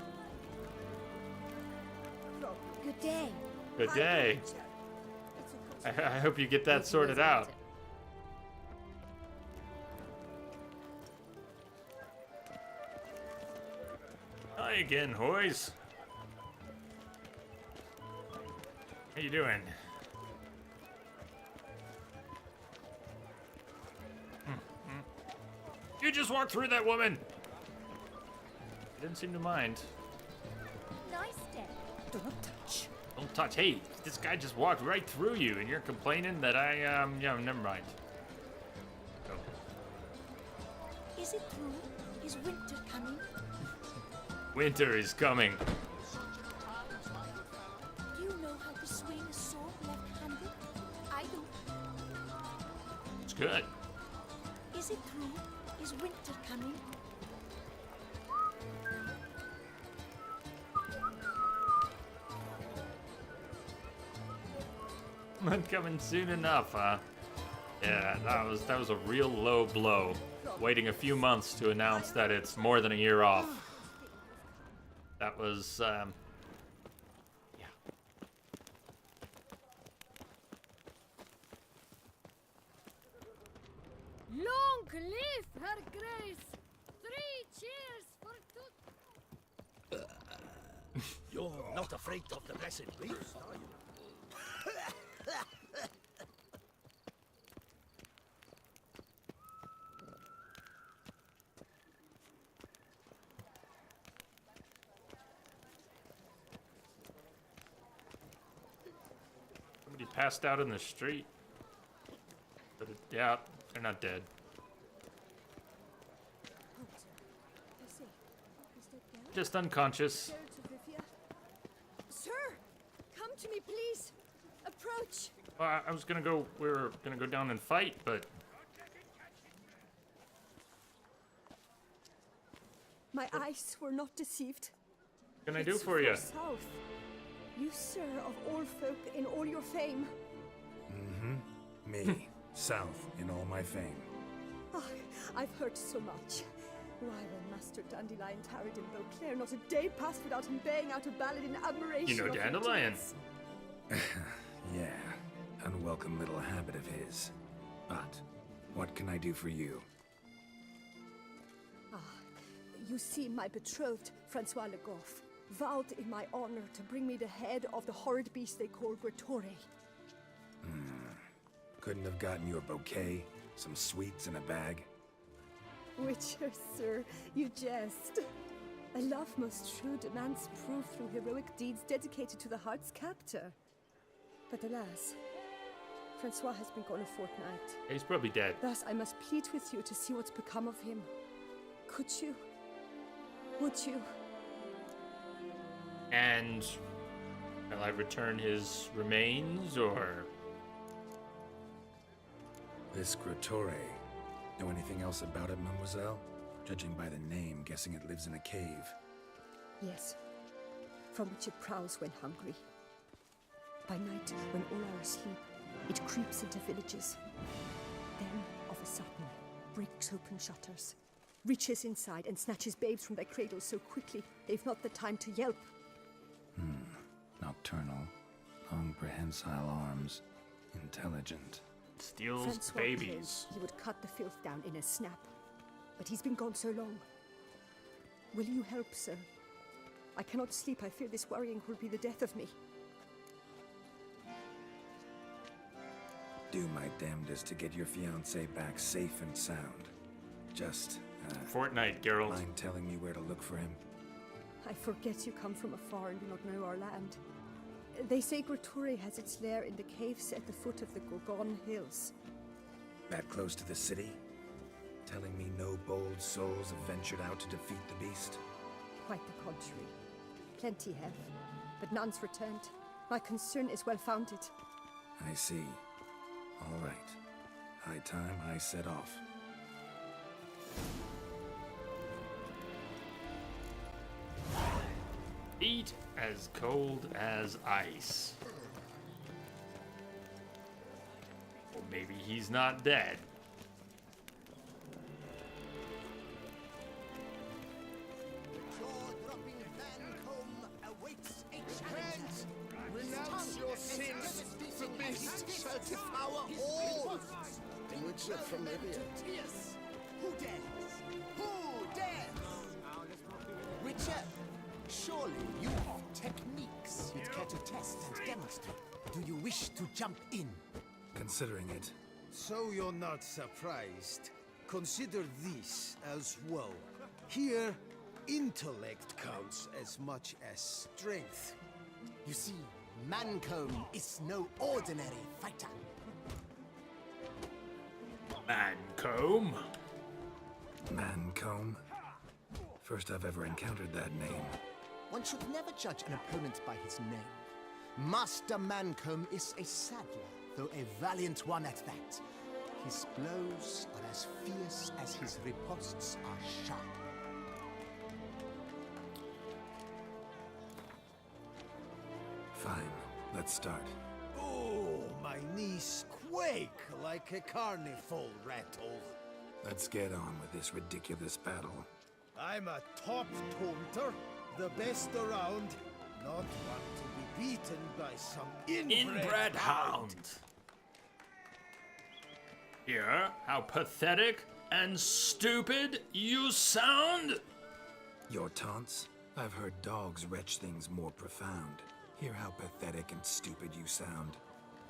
good day. Good day. I hope you get that sorted out. Hi again, Hoys. How you doing? You just walked through that woman. Didn't seem to mind. Nice day. Don't touch. Don't touch. Hey, this guy just walked right through you, and you're complaining that yeah, never mind. Go. Is it true? Is winter coming? Winter is coming. Do you know how to swing a sword left-handed? I do. It's good. Is it true? Is winter coming? Not coming soon enough, huh? Yeah, that was a real low blow. Waiting a few months to announce that it's more than a year off. That was, yeah. Long live her grace! 3 cheers for You're not afraid of the blessed beast, are you? passed out in the street. But yeah, they're not dead. Just unconscious. Sir, come to me, please. Approach. I was gonna go. We were gonna go down and fight, but My eyes were not deceived. what can I do It's for you? South. You, sir, of all folk in all your fame. Mm-hmm. Me, South, in all my fame. Ah, I've heard so much. Why, when Master Dandelion tarried in Beauclair, not a day passed without him baying out a ballad in admiration You know of your Dandelion. deeds. Yeah, unwelcome little habit of his. But, what can I do for you? You see, my betrothed, Francois Le Goff, vowed in my honor to bring me the head of the horrid beast they call Gretore. Couldn't have gotten you a bouquet, some sweets in a bag? Witcher, sir, you jest. A love most true demands proof through heroic deeds dedicated to the heart's captor. But alas, Francois has been gone a fortnight. He's probably dead. Thus, I must plead with you to see what's become of him. Could you? Would you? And will I return his remains, or? This Gretore. Know anything else about it, mademoiselle? Judging by the name, guessing it lives in a cave. Yes. From which it prowls when hungry. By night, when all are asleep, it creeps into villages. Then, of a sudden, breaks open shutters, reaches inside and snatches babes from their cradles so quickly they've not the time to yelp. Nocturnal, long prehensile arms, intelligent. Steals Francois babies. claims he would cut the filth down in a snap. But he's been gone so long. Will you help, sir? I cannot sleep. I fear this worrying will be the death of me. Do my damnedest to get your fiancé back safe and sound. Just, Fortnite, Geralt. mind telling me where to look for him? I forget you come from afar and do not know our land. They say Gretore has its lair in the caves at the foot of the Gorgon Hills. That close to the city? Telling me no bold souls have ventured out to defeat the beast? Quite the contrary. Plenty have, but none's returned. My concern is well founded. I see. All right. High time I set off. Eat as cold as ice. Or maybe he's not dead. Jaw-dropping Vancombe awaits a challenge. Renounce your sins. The beast shall devour all. Witcher from Libya. Who dares? Who dares? Witcher, surely you have techniques you'd care to test and demonstrate. Do you wish to jump in? Considering it, So you're not surprised. Consider this as well. Here, intellect counts as much as strength. You see, Mancombe is no ordinary fighter. Mancombe. Mancombe? First I've ever encountered that name. One should never judge an opponent by his name. Master Mancombe is a saddler, though a valiant one at that. His blows are as fierce as his riposts are sharp. Fine, let's start. Oh, my knees quake like a carnival rattle. Let's get on with this ridiculous battle. I'm a top taunter, the best around, not one to be beaten by some Inbred hound. Hear how pathetic and stupid you sound? Your taunts? I've heard dogs retch things more profound. Hear how pathetic and stupid you sound.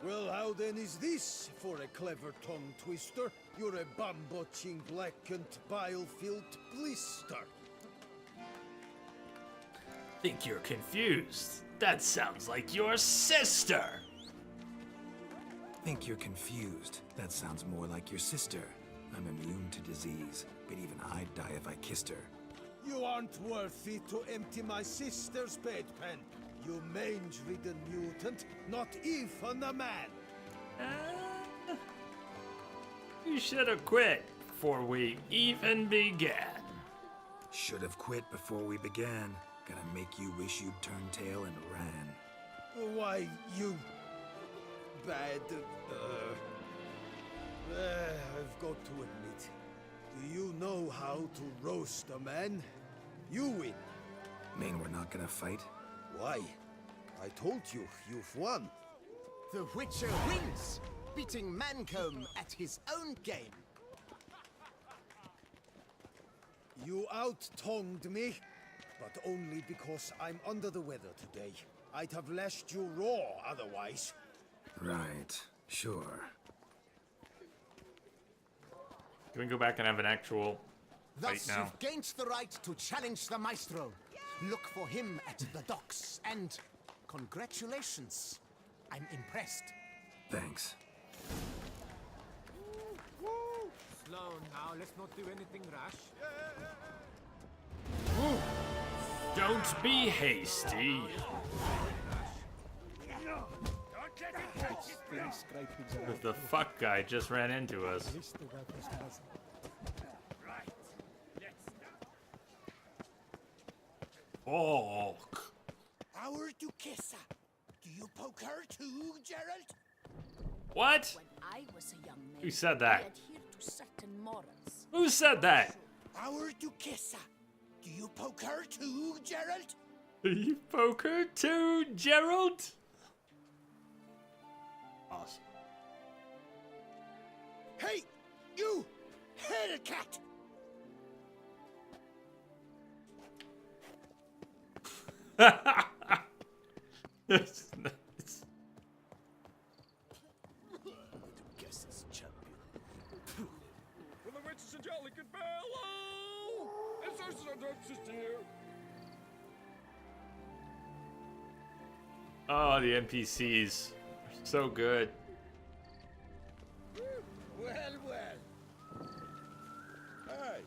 Well, how then is this for a clever tongue twister? You're a bum-botching, blackened, bile-filled blister. Think you're confused. That sounds like your sister. think you're confused. That sounds more like your sister. I'm immune to disease, but even I'd die if I kissed her. You aren't worthy to empty my sister's bedpan. You mange-ridden mutant, not even a man. You should have quit before we even began. Should have quit before we began. Gonna make you wish you'd turned tail and ran. Why, you bad... I've got to admit, do you know how to roast a man? You win. Mean we're not gonna fight? Why? I told you, you've won. The Witcher wins, beating Mancomb at his own game. You out-tongued me, but only because I'm under the weather today. I'd have lashed you raw otherwise. Right, sure. Can we go back and have an actual fight Thus, now? you've gained the right to challenge the Maestro. Look for him at the docks, and congratulations. I'm impressed. Thanks. Slow now, let's not do anything rash. Don't be hasty. The fuck guy just ran into us. Fuck. Our Duchessa. Do you poke her too, Geralt? What? When I was a young man, Who said I that? adhered to certain morals. Who said that? Our Duchessa. Do you poke her too, Geralt? You poke her too, Gerald? Awesome. Hey, you! Hellcat! It's nice. Duchessa's champion. For the witches and jolly good bellow! And so here. Oh, the NPCs are so good. Well, well. Hey.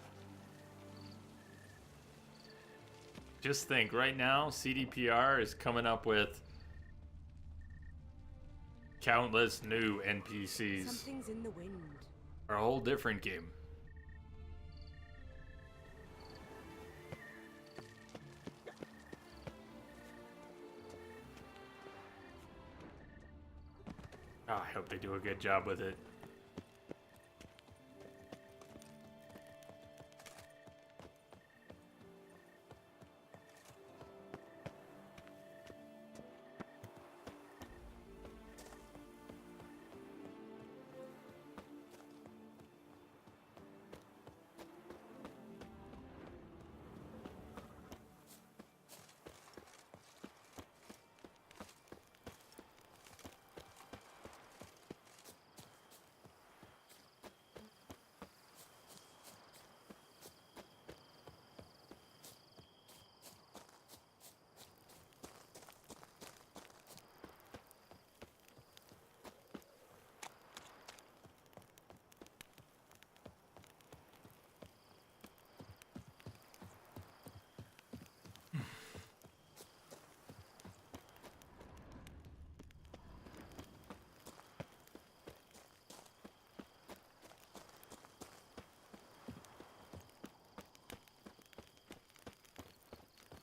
Just think, right now, CDPR is coming up with countless new NPCs. Something's in the wind. Or a whole different game. Oh, I hope they do a good job with it.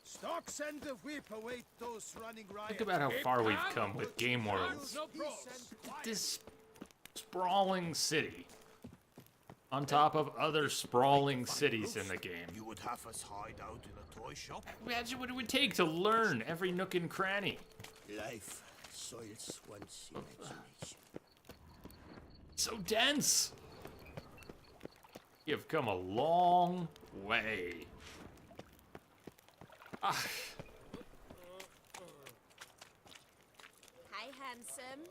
Stocks and the whip await those running riot. Think about how far we've come with game worlds. This sprawling city on top of other sprawling cities in the game. You would have us hide out in a toy shop? Imagine what it would take to learn every nook and cranny. Life soils one's imagination. So dense. You've come a long way. Ah. Hi, handsome.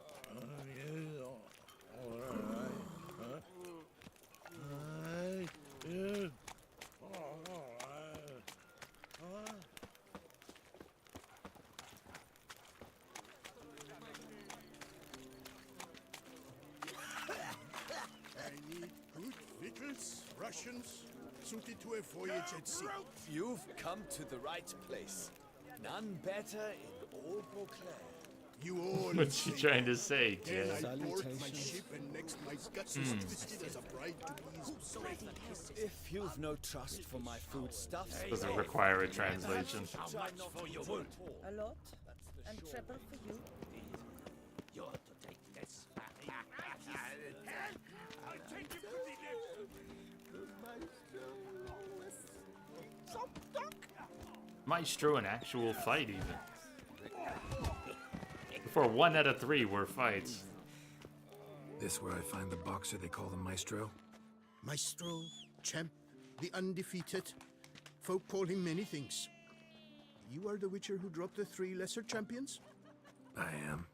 Pirates, Russians, suited to a voyage at sea. You've come to the right place. None better in all Beauclair. You all What's she trying to say, Then Jay? I board my ship and next my guts is twisted as a bride to be ready. If you've no trust for my foodstuffs, Doesn't require a translation. how much for your wood? A lot, and treble for you. You're to take this. I'll take you to the Maestro, an actual fight, even. For 1 out of 3 were fights. This where I find the boxer they call the Maestro? Maestro, champ, the undefeated. Folk call him many things. You are the Witcher who dropped the 3 lesser champions? I am.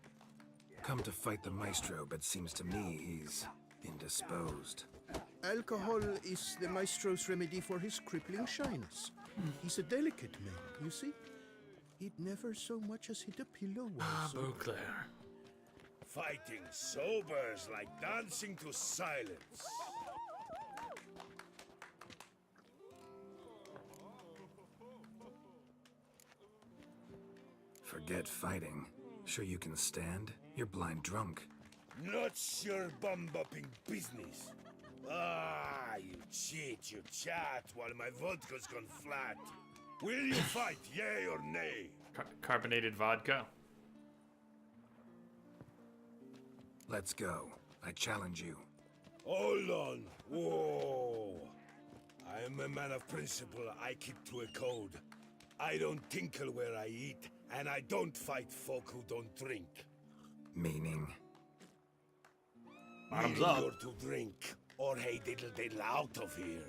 Come to fight the Maestro, but seems to me he's indisposed. Alcohol is the Maestro's remedy for his crippling shyness. He's a delicate man, you see? He'd never so much as hit a pillow once. Beauclair. Fighting sober's like dancing to silence. Forget fighting. Sure you can stand? You're blind drunk. Not your bum-bopping business. Ah, you cheat, you chat, while my vodka's gone flat. Will you fight, yay or nay? Carbonated vodka. Let's go. I challenge you. Hold on. Whoa. I am a man of principle. I keep to a code. I don't tinkle where I eat, and I don't fight folk who don't drink. Meaning? Bottoms up. You're to drink, or hey diddle diddle out of here.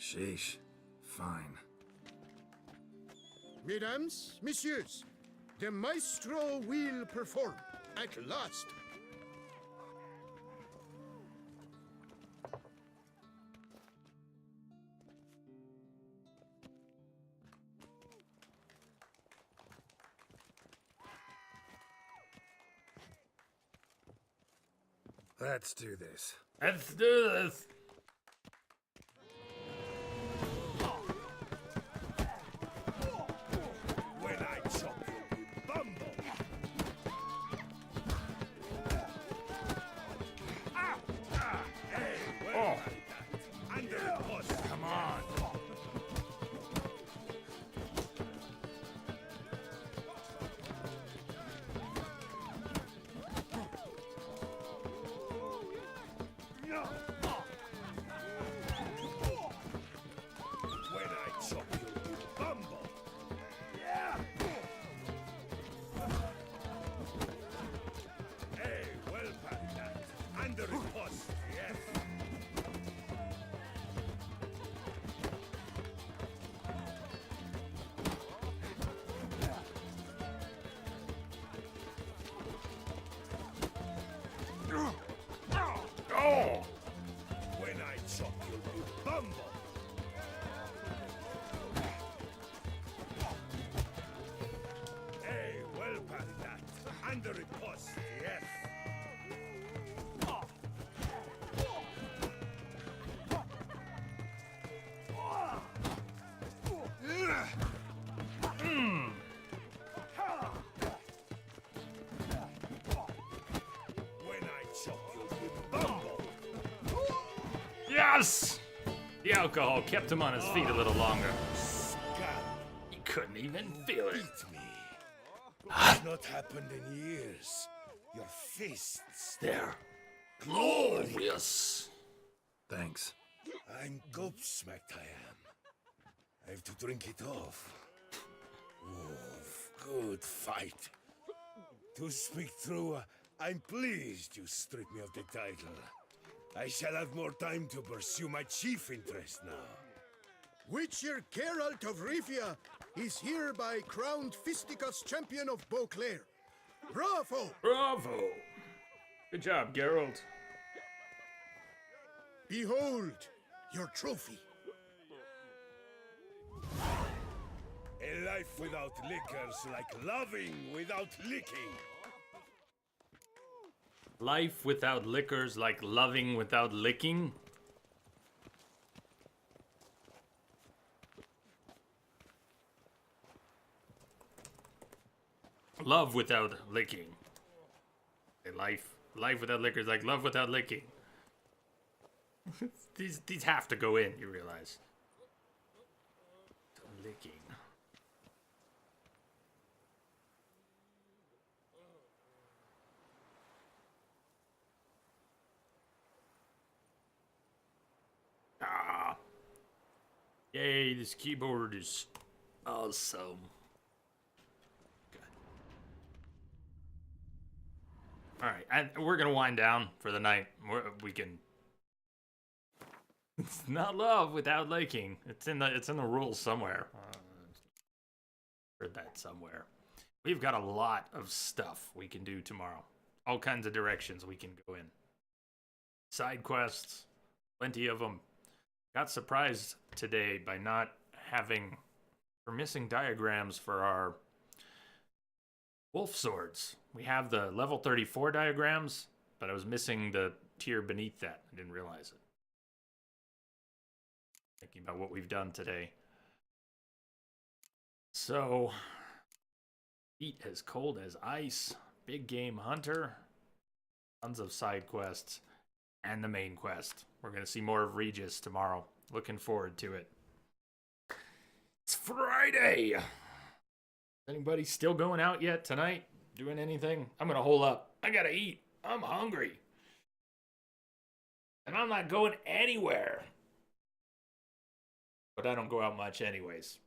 Sheesh. Fine. Mesdames, messieurs, the Maestro will perform at last. Let's do this. Let's do this. When I chop you, you bumble. Hey, well, under the post. Come on. When I chop you, you bumble. Hey, well, that. Under the post, yes. Oh! When I chop you, you bumble. Hey, well, that. Under the post, yes. When I chop you, you bumble. Yes! The alcohol kept him on his feet a little longer. Scab. He couldn't even feel it. Beat me. It's not happened in years. Your fists. There. Glorious. Thanks. I'm gobsmacked, I am. I have to drink it off. Oof, good fight. To speak true, I'm pleased you stripped me of the title. I shall have more time to pursue my chief interest now. Witcher Geralt of Rivia is hereby crowned Fisticuffs champion of Beauclair. Bravo! Bravo! Good job, Geralt. Behold your trophy. A Life without liquor's like loving without licking. Life without liquor's like loving without licking. Love without licking. Life without liquor is like love without licking. these have to go in, you realize. Licking. Ah. Yay, this keyboard is awesome. All right, and we're gonna wind down for the night. We can. It's not love without liking. It's in the rules somewhere. Heard that somewhere. We've got a lot of stuff we can do tomorrow. All kinds of directions we can go in. Side quests, plenty of them. Got surprised today by not having, or missing diagrams for our wolf swords. We have the level 34 diagrams, but I was missing the tier beneath that. I didn't realize it. Thinking about what we've done today. So, feet as cold as ice, big game hunter, tons of side quests, and the main quest. We're going to see more of Regis tomorrow. Looking forward to it. It's Friday! Anybody still going out yet tonight? Doing anything? I'm gonna hole up. I gotta eat. I'm hungry. And I'm not going anywhere. But I don't go out much anyways.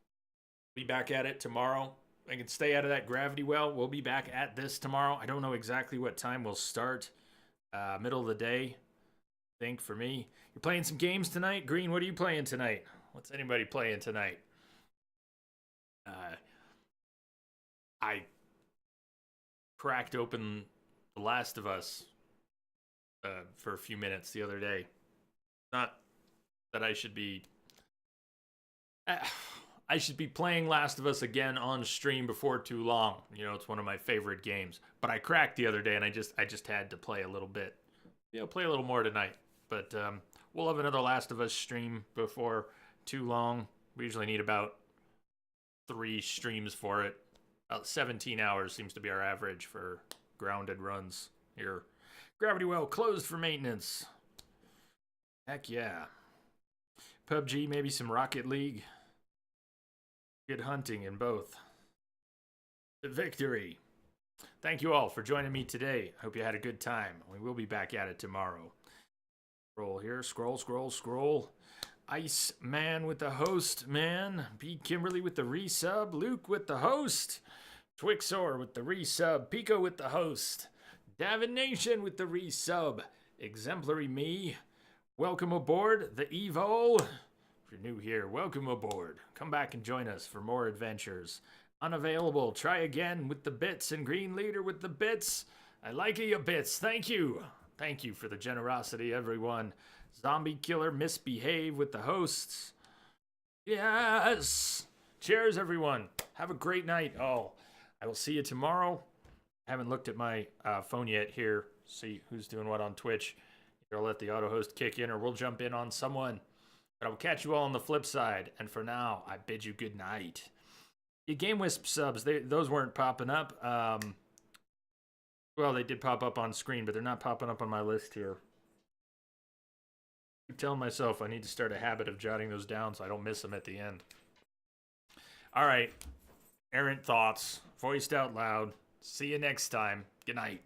Be back at it tomorrow. I can stay out of that gravity well. We'll be back at this tomorrow. I don't know exactly what time we'll start. Middle of the day, I think, for me. You're playing some games tonight? Green, what are you playing tonight? What's anybody playing tonight? I cracked open The Last of Us for a few minutes the other day. Not that I should be... I should be playing Last of Us again on stream before too long. You know, it's one of my favorite games. But I cracked the other day, and I just had to play a little bit. Yeah, play a little more tonight. But we'll have another Last of Us stream before too long. We usually need about 3 streams for it. About 17 hours seems to be our average for grounded runs here. Gravity well closed for maintenance. Heck yeah. PUBG, maybe some Rocket League. Good hunting in both. The victory. Thank you all for joining me today. Hope you had a good time. We will be back at it tomorrow. Scroll here. Scroll, scroll, scroll. Ice Man with the host, man. B. Kimberly with the resub. Luke with the host. Twixor with the resub. Pico with the host. Davin Nation with the resub. Exemplary me. Welcome aboard the Evol. If you're new here, welcome aboard. Come back and join us for more adventures. Unavailable. Try again with the bits. And Green Leader with the bits. I like you bits. Thank you. Thank you for the generosity, everyone. Zombie Killer Misbehave with the hosts. Yes! Cheers, everyone. Have a great night. Oh, I will see you tomorrow. I haven't looked at my phone yet here. See who's doing what on Twitch. I'll let the auto host kick in, or we'll jump in on someone. But I'll catch you all on the flip side. And for now, I bid you good night. The Game Wisp subs, those weren't popping up. Well, they did pop up on screen, but they're not popping up on my list here. I keep telling myself I need to start a habit of jotting those down so I don't miss them at the end. All right. Errant thoughts, voiced out loud. See you next time. Good night.